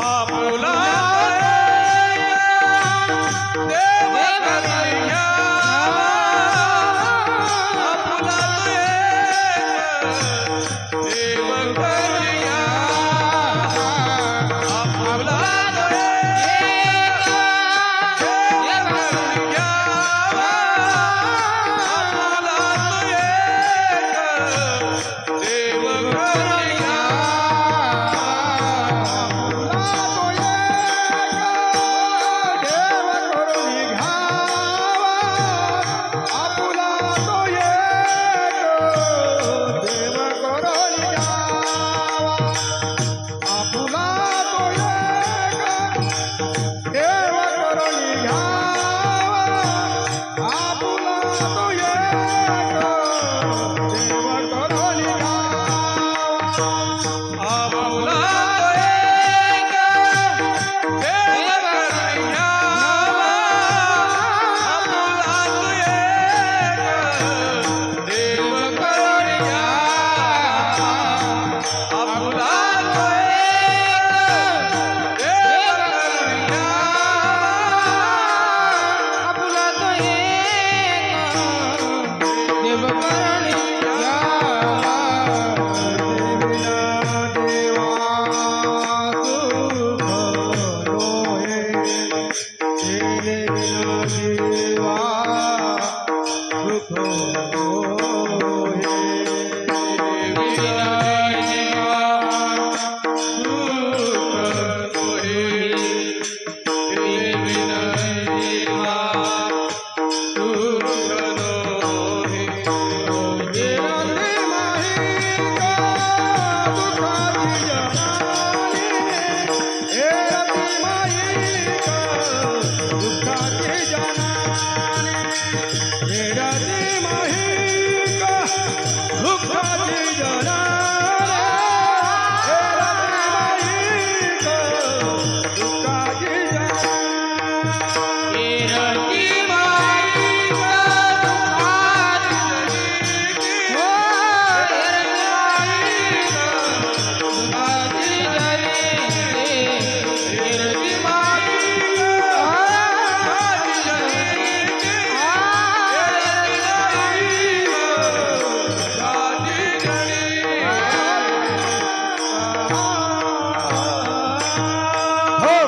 आपुला देव करून घ्यावा.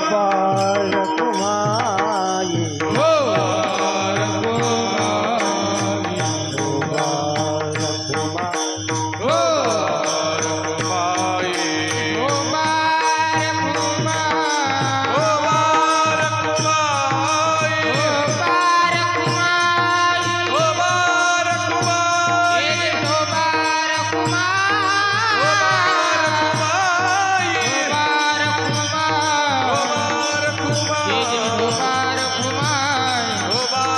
मुबारक माई मुबारक माई मुबारक माई मुबारक माई मुबारक माई मुबारक माई मुबारक माई मुबारक माई मुबारक माई मुबारक माई मुबारक माई मुबारक माई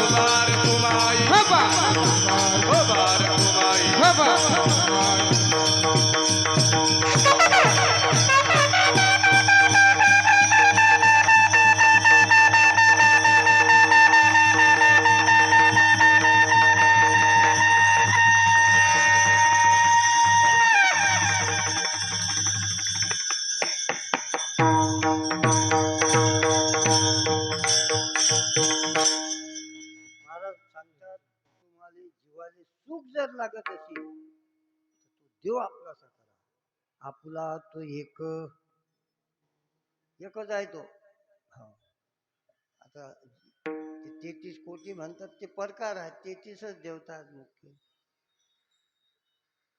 मुबारक माई मुबारक माई मुबारक माई मुबारक माई महाराज सांगतात तुम्हाला जीवाले सुख जर लागत असेल तर तो देव आपलासा करा. आपला तो एकच आहे तो. हो. आता ते 33 कोटी म्हणतात ते प्रकार आहेत, 33च देवता आहेत मुख्य.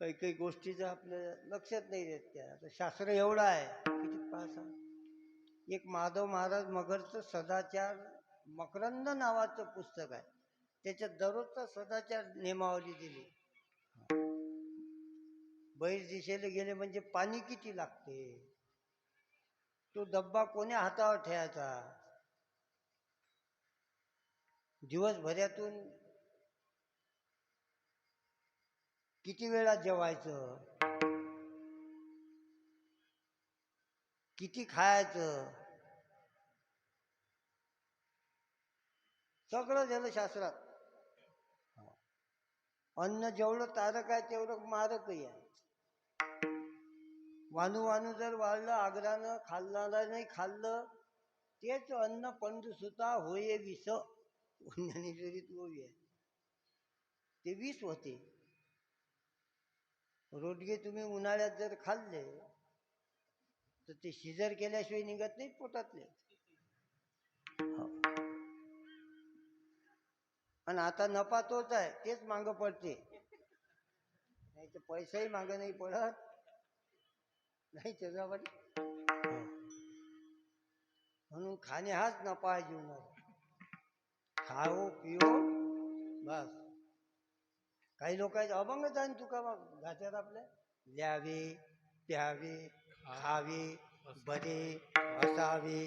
काही काही गोष्टीचं आपल्या लक्षात नाही येत त्या. आता शास्त्र एवढं आहे किती पास आहे. एक माधव महाराज मगरचं सदाचार मकरंद नावाचं पुस्तक आहे. त्याच्यात दररोजचा सदाचार नियमावली दिली. बहिर दिशेला गेले म्हणजे पाणी किती लागते, तो डब्बा कोण्या हातावर ठेवायचा, दिवसभरातून किती वेळा जेवायचं, किती खायचं, सगळं झालं शास्त्रात. अन्न जेवढं तारक आहे तेवढं मारकही आहे. वानू वानू जर वाढलं आग्रानं, खाल्ला नाही खाल्लं तेच अन्न पंडसुता होये विष. ज्ञानेश्वरीत ओवी आहे, ते विष होते. रोडगे तुम्ही उन्हाळ्यात जर खाल्ले तर ते शिजर केल्याशिवाय निघत नाही पोटातले. आणि आता नफा तोच आहे, तेच मागं पडते. नाही तर पैसाही मागं नाही पडत, नाही त्याच्यावर. म्हणून खाणे हाच नफा आहे जीवनात. खाओ पिओ बस. काही लोकांचे अभंगच आहे तुका मग घात्यात आपल्या, ल्यावे प्यावे खावे बरे असावे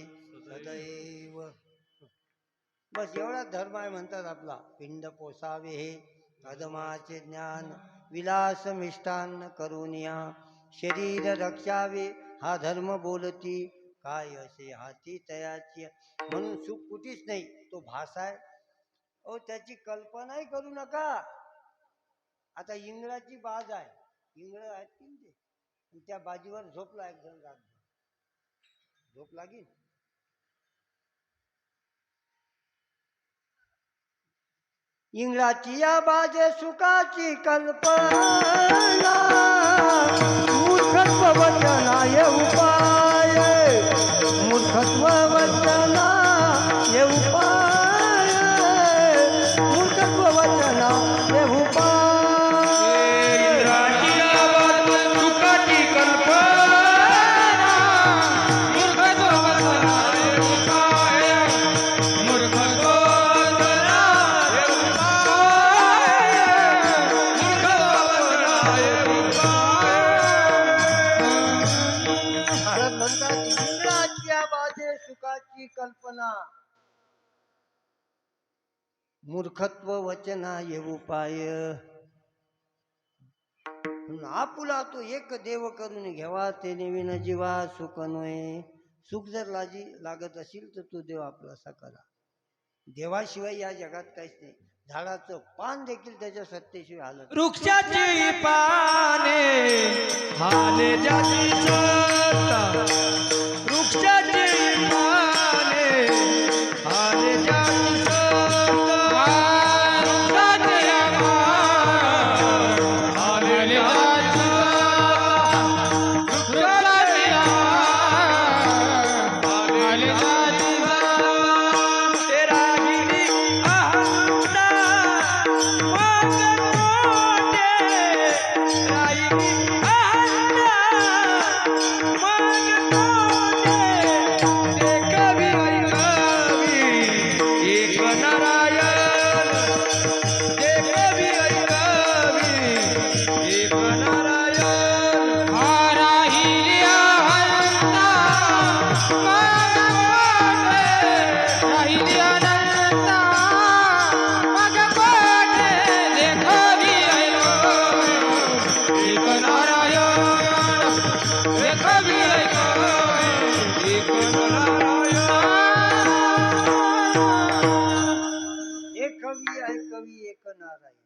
सदैव. बस एवढाच धर्म आहे म्हणतात आपला. पिंड पोसावे हे अधमाचे ज्ञान, विलास मिष्टान्न करुनिया, शरीर रक्षावे हा धर्म बोलती, काय असे हाती तयाची. म्हणून सुख कुठेच नाही, तो भास आहे. ओ त्याची कल्पनाही करू नका. आता इंगळाची बाज आहे, इंगळ आहेत की ते, त्या बाजीवर झोपला एक जण रात, झोप लागेल. इंगळाची या बाजे सुखाची कल्पना, मूर्खत्व वचनाय उपाय, मूर्खत्व वचनाय उपाय, मूर्खत्व वचनाय उपाय. सुखाची कल्पना मूर्खत्व वचनाय उपाय, मूर्खत्व वचनाय उपाय, मूर्खत्व वचनाय उपाय. भारत म्हणतात इंद्राची बाजे सुखाची कल्पना, मूर्खत्व वचनाय उपाय. आपुला तो एक देव करून घ्यावा, ते नेविन जीवा सुख नये. सुख जर लागत असेल तर तो देव आपलासा करा. देवाशिवाय या जगात काहीच नाही. झाडाचं पान देखील त्याच्या सत्तेशिवाय हालत नाही. वृक्षाची पाने हाले जाती सत्ता, वृक्षाची पाने हाले जाती सत्ता, वृक्षाची पाने हाले जाती सत्ता, वृक्षाची कवी ऐकावे एक नारायण. एक कवी आहे कवी एक नारायण.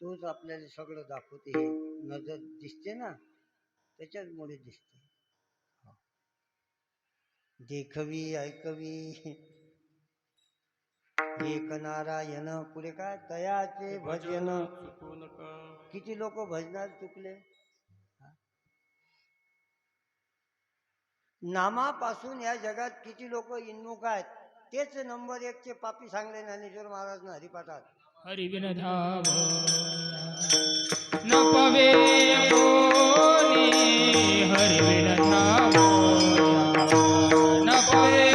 तोच आपल्याला सगळं दाखवते. हे नजर दिसते ना त्याच्याचमुळे दिसते. देखवी ऐकवी एक नारायण. पुढे काय तयाचे भजन. चुकू नका. किती लोक भजनात चुकले. नामापासून या जगात किती लोक इन्मुख आहेत. तेच नंबर 1 चे पापी सांगले ज्ञानेश्वर महाराज हरिपाठात. हरिविन धाव न पवे कोणी हरिविन धाव न पवे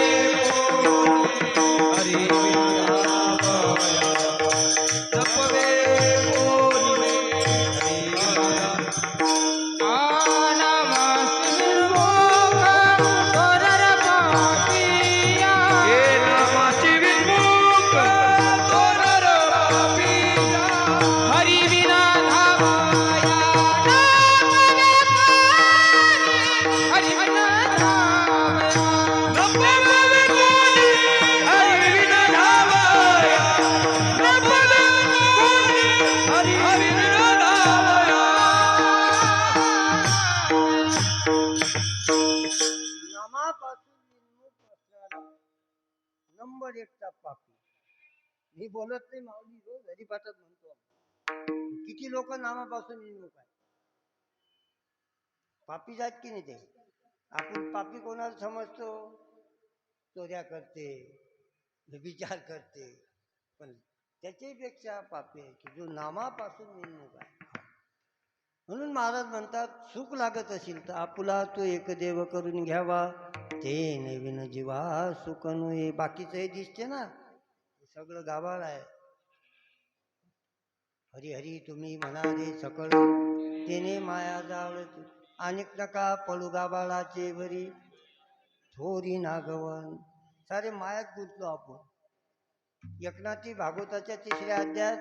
हरी विनावया जपवे कोणी हरी हे नामाची विमुख तोरर पापिया. नपवे कोणी हरी विनावया नपवे कोणी हरी विनावया. नामापासून इन्मुख असणारा नंबर 1 चा पापी. मी बोलत नाही माऊली रोज हरिपाठात म्हणतो. किती लोक नामापासून इन्मुख आहेत. पापी जात की नाही ते. आपण पापी कोणाला समजतो. चोऱ्या करते विचार करते. पण त्याच्यापेक्षा पापी आहे की जो नामापासून इन्मुख आहे. म्हणून महाराज म्हणतात सुख लागत असेल तर आपुला तो एक देव करून घ्यावा. ते नवीन जीवा सुख नये. बाकीचं हे दिसते ना हे सगळं गाभाळ आहे. हरी हरी तुम्ही म्हणाले सकळ तेने माया जावळ. अनेक नका पळू गाभाळाचे भरी थोरी नागवन. सारे मायात गुंतलो आपण. एकनाथी भागवताच्या 3ऱ्या अध्यायात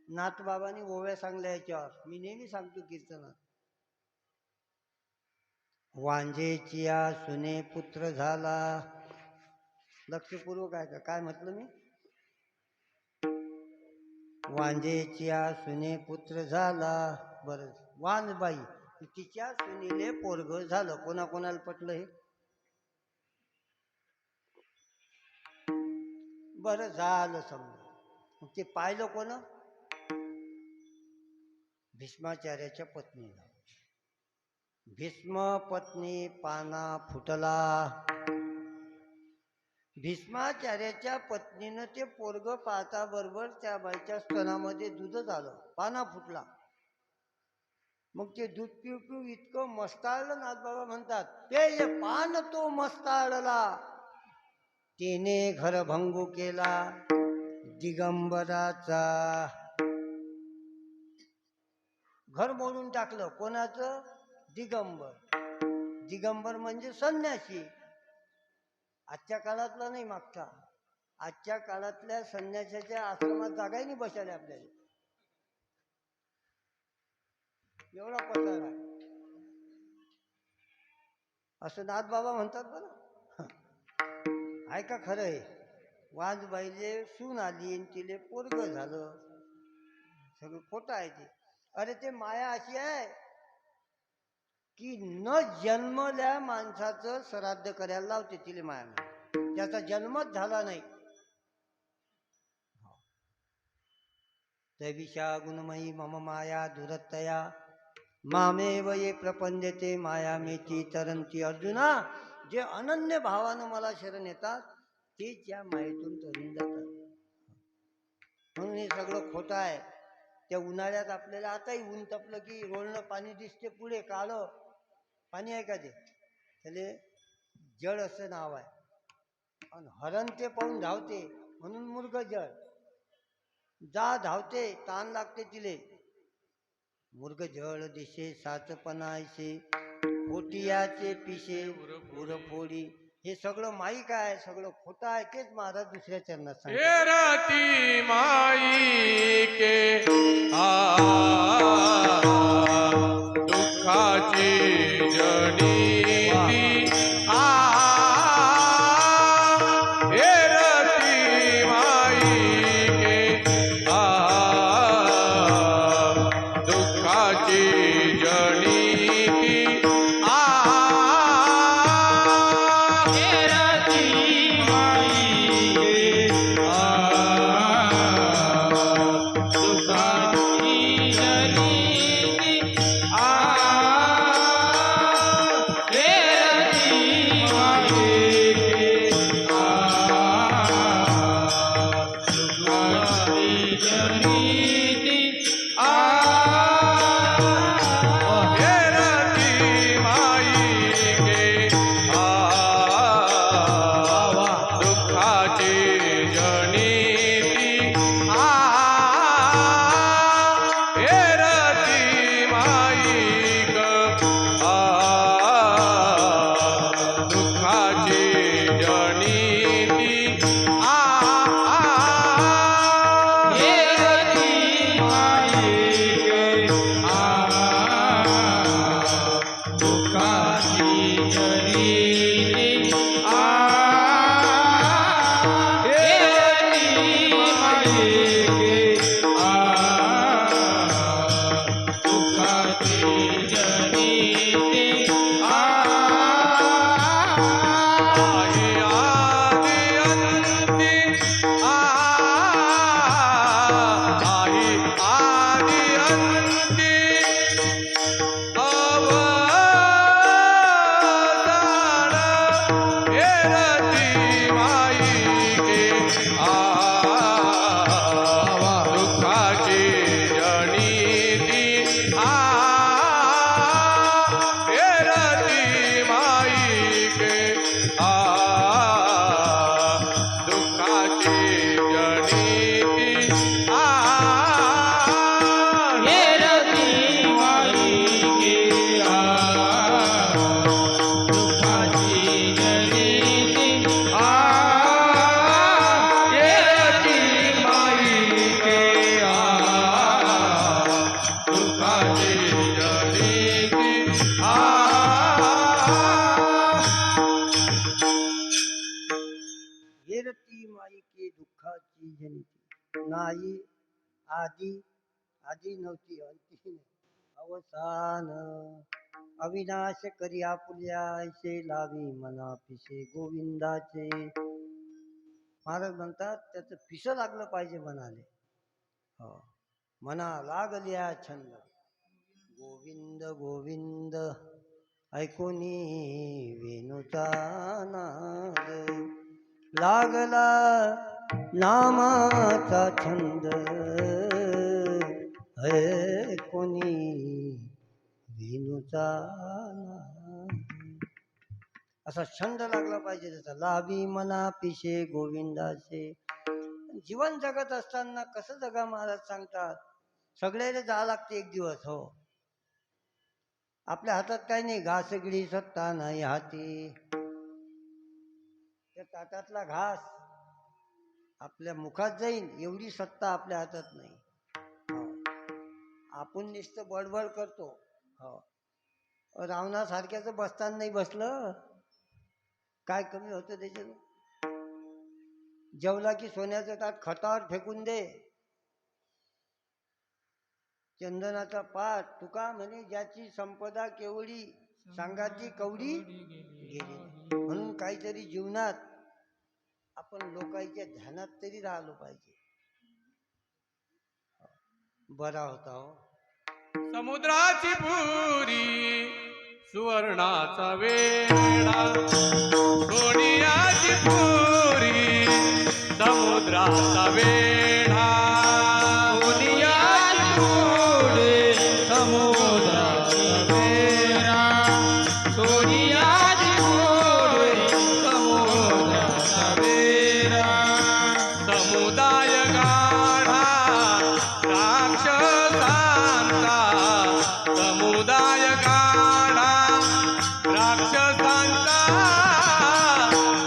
नाथबाबांनी ओव्या सांगल्या याच्यावर. मी नेहमी सांगतो कीर्तनात. वांजेचिया सुने पुत्र झाला. लक्षपूर्वक आहे का काय म्हटलं मी. वांजेचिया सुने पुत्र झाला. बरं वानबाई तिच्या सुनीले पोरग झालं. कोणाकोणाला पटलं हे. बरं झालं समजा. ते पाहिलं कोण. भीष्माचार्याच्या पत्नीला. भीष्म पत्नी पाना फुटला. भीष्माचार्याच्या पत्नीनं ते पोरग पाहता बरोबर त्या बाईच्या स्तनामध्ये दूधच आलं. पाना फुटला. मग ते दूध पिऊ पिऊ इतकं मस्ताळलं. नाथबाबा म्हणतात ते पान तो मस्ताळला. तेने घर भंगू केला दिगंबराचा. घर मोडून टाकलं. कोणाचं. दिगंबर. दिगंबर म्हणजे संन्यासी. आजच्या काळातला नाही मागचा. आजच्या काळातल्या संन्यासाच्या आश्रमात जागाही नाही बसायला आपल्याला. एवढा पसारा आहे. असं नाथबाबा म्हणतात बरं. आहे का खरं आहे. वाजबाईले सून आली आणि तिले पोरग झालं. सगळं खोटं आहे ते. अरे ते माया अशी आहे की न जन्मल्या माणसाचं श्राद्ध करायला लावते तिले माया. त्याचा जन्मच झाला नाही. तैविषा गुणमयी मम माया दुरत्तया मामेव ये प्रपंचते माया मेची तरंती. अर्जुना जे अनन्य भावानं मला शरण येतात तेच या मायेतून तरून जातात. म्हणून हे सगळं खोटं आहे. त्या उन्हाळ्यात आपल्याला आताही ऊन तपलं की रोळणं पाणी दिसते पुढे काळं पाणी आहे का ते. त्याले जळ असं नाव आहे. आणि हरण ते पाहून धावते म्हणून मुर्ग जळ. जा धावते ताण लागते तिले. मुर्ग जळ दिशे साचपणायसे खोटियाचे पिशे उरफोडी. हे सगळं माईक आहे. सगळं खोटं आहे. तेच महाराज दुसऱ्या चरणात सांगतात. हे राती माई के दुःख दुःखाची जनिती हे रती माईके दुःखाची जनिती हेरती माईके दुःखाची जनिती नाही आधी आधी नव्हती अंती अवसान अविनाश करी आपुल्या ऐसे लावी मना पिसे गोविंदाचे. महाराज म्हणतात त्याचं पिस लागलं पाहिजे मनाले. हो मना लागल्या छंद गोविंद गोविंद ऐकोनी वेणूचा नाद लागला नामाचा छंद ऐकोनी वेणूचा नाद. असा छंद लागला पाहिजे त्याचा. लावी मना पिशे गोविंदाचे. जीवन जगत असताना कसं जगा महाराज सांगतात. सगळ्याला जा लागते एक दिवस. हो आपल्या हातात काही नाही. घासगिडी सत्ता नाही हाती. त्या ताटातला घास आपल्या मुखात जाईन एवढी सत्ता आपल्या हातात नाही. आपण नुसतं बडबड करतो. हो रावणासारख्याचं बसताना नाही बसलं काय कमी होतं त्याच्यानं. जेवला की सोन्याचं ताट खटावर फेकून दे. चंदनाचा पाठ तुका म्हणे ज्याची संपदा केवढी सांगाची कवडी गेली. म्हणून काहीतरी जीवनात आपण लोकांच्या ध्यानात तरी राहिलो पाहिजे. बरा होता हो. समुद्राची पुरी सुवर्णाचा वेढा सोनियाची पुरी समुद्राचा वेढा सोनियाची पुरी समुद्राचा वेढा सोनियाची पुरी समुद्राचा वेढा. समुदाय गाढा राक्षसांचा समुदाय गाढा राक्षसांचा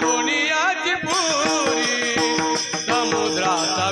सोनियाची पुरी समुद्राचा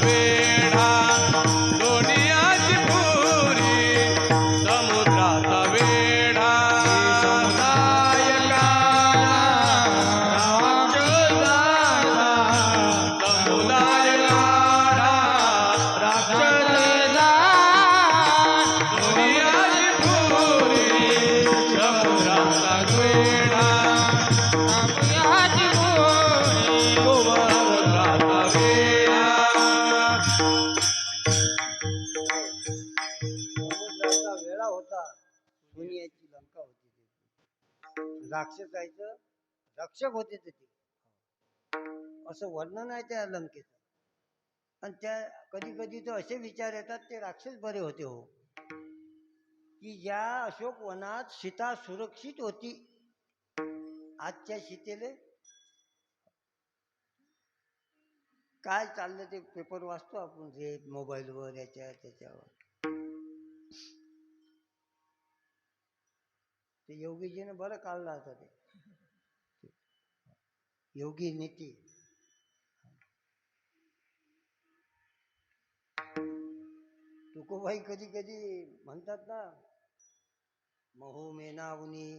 लंका होती ते. राक्षसाचं रक्षक होते ते. असं वर्णन आहे त्या लंकेचं. आणि त्या कधी कधी तर असे विचार येतात ते राक्षस बरे होते हो, की ज्या अशोक वनात सीता सुरक्षित होती, आजच्या सीतेले काय चाललं ते पेपर वाचतो आपण जे मोबाईलवर याच्या त्याच्यावर. ते योगीजीने बरं काढलं होतं ते योगी नीती. तुकोबाई कधी कधी म्हणतात ना, महू मेनावनी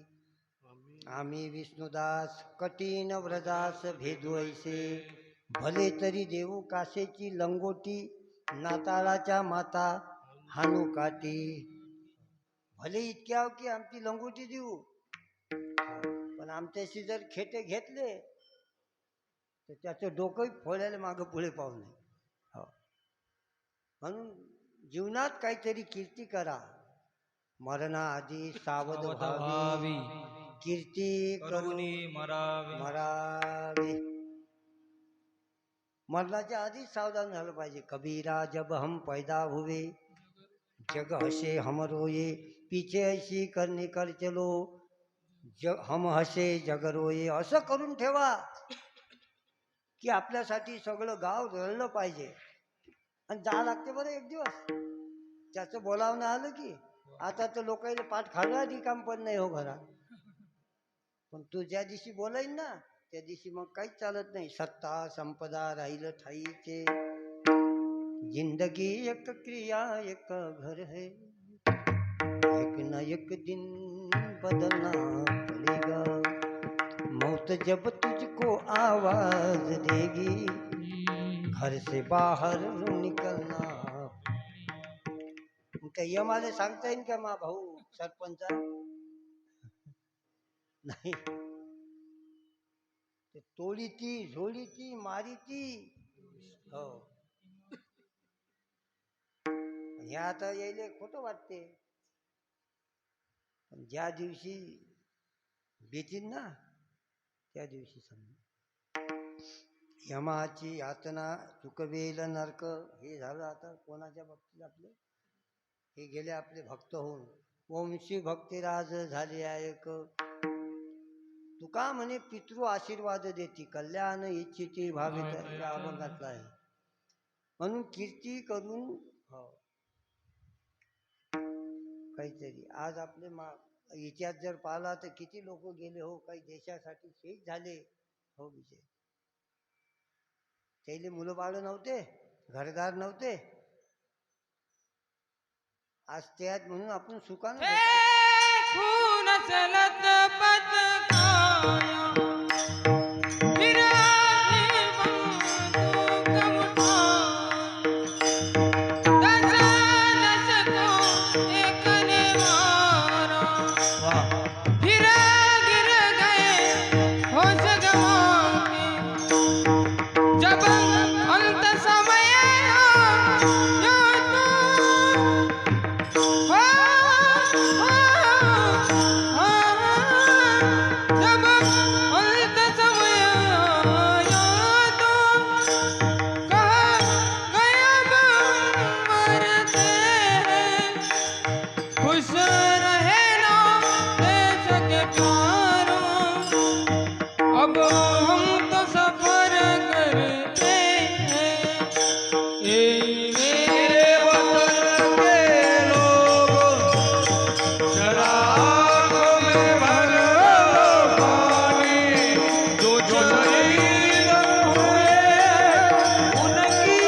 आम्ही विष्णुदास कठीण व्रजास भेदू ऐसे, भले तरी देऊ काशेची लंगोटी, नाताळाच्या माता हानू काठी. भले इतक्या की आमची लंगोटी देऊ, पण आमच्याशी जर खेटे घेतले तर त्याचं डोकंही फोडायला मागं पुढे पाहू नये. हो, म्हणून जीवनात काहीतरी कीर्ती करा. मरणाआधी सावध व्हावी, कीर्ती करुणी मरावे. मरणाच्या आधीच सावधान झालं पाहिजे. कबीरा जब हम पैदा हुए, जग हसे हम रोये, पीछे ऐसी करने कर चलो, हम हसे जग रोये. असं करून ठेवा की आपल्यासाठी सगळं गाव रडलं पाहिजे. आणि जा लागते बरं एक दिवस. त्याचं बोलावणं आलं की आता तर लोकांना पाठ खाल्ला रिकाम पण नाही हो घरात. पण तू ज्या दिवशी बोलाईन ना त्या दिवशी मग काहीच चालत नाही. सत्ता संपदा राहिलं ठाईचे, जिंदगी एक क्रिया एक घर है, एक न एक दिन बदलना पड़ेगा, मौत जब तुझको आवाज देगी, घर से बाहर निकलना. त्या यमाला सांगता येईल का मा भाऊ सरपंच? नाही. तोडी ती झोडी ती मारी ती. हो, हे आता यायले खोटं वाटते, पण ज्या दिवशी बेतीन ना त्या दिवशी समजा यमाची यातना चुकवेल नरक. हे झालं आता कोणाच्या बाबतीत आपले, हे गेले आपले भक्त होऊन. वंशी भक्तिराज झाले ऐक, तुका म्हणे पितृ आशीर्वाद देती, कल्याण इच्छिती भावित. या अभंगातला आहे. म्हणून कीर्ती करून हो काहीतरी. आज आपले इतिहास जर पाहिला तर किती लोक गेले हो, काही देशासाठी शहीद झाले हो विजय. त्याले मुलं बाळ नव्हते, घरदार नव्हते. आज ते आहेत म्हणून आपण सुखानं खून चलत पतकाया, विरागी बंदूक उठाया, दस को एक ने मारा, फिर गिर गए होश गंवा के, जब अंत समय आया तो जब अंत समय आया तो कहा गया मरते हैं, खुश रहे ना देश के प्यारों, अब हम तो सफर करते हैं, मेरे वतन के लोगों, जरा आँखों में भर लो पानी, जो शहीद हुए उनकी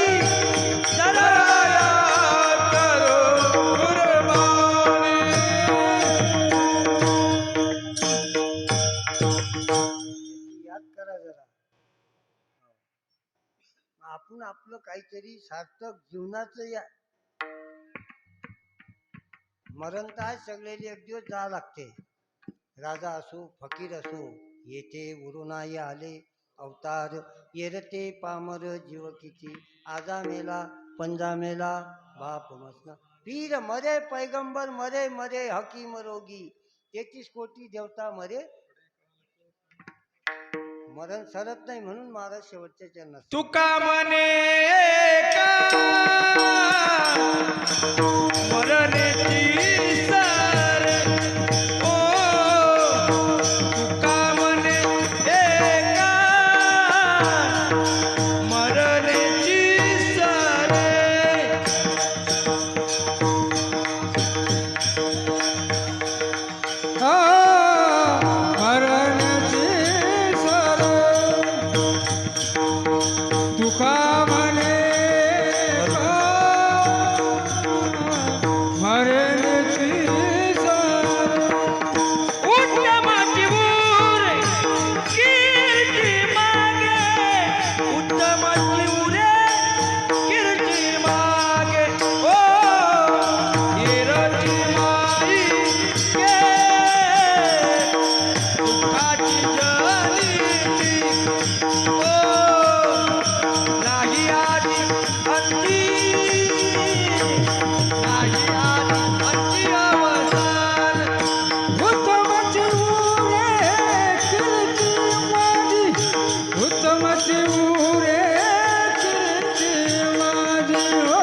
जरा याद करो कुर्बानी. याद करा जरा. आपण आपलं काहीतरी सार्थक जीवनाचं या मरण काय सगळ्याला एक दिवस जा लागते. राजा असो फकीर असो, येथे उरुनाई आले अवतार, येरते पामर जीव किती, आजा मेला पंजा मेला बाप मसना, पीर मरे पैगंबर मरे, मरे हकीम रोगी, 33 कोटी देवतामध्ये मरण सरत नाही म्हणून महाराज शेवटच्या चरणात तुका म्हणे का मरणेची सर ओ तुका म्हणे का मरणेची सर मरणेची सर तुका म्हणे मरणेची सर उत्तमाची उरे कीर्ती मागे उत्तमाची उरे कीर्ती मागे ओ हिरती माई गे दुःखाची जनिती ओ नाही आधी अंती नाही आधी अंती अवसान उत्तमाची उरे कीर्ती माझी उत्तमाची उरे कीर्ती माझी हो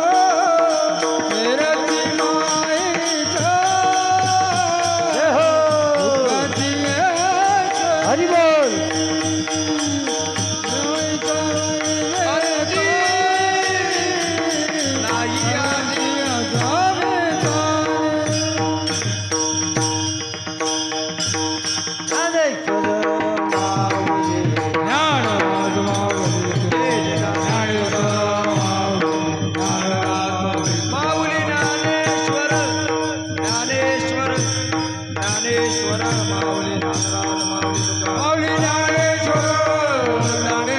मेरती माईचा दुःखाची हरी बोल नाही आधी माऊली ज्ञानेश्वर ज्ञानेश्वर ज्ञानेश्वर माऊली ज्ञानराज माऊली ज्ञानेश्वर ज्ञानेश्वर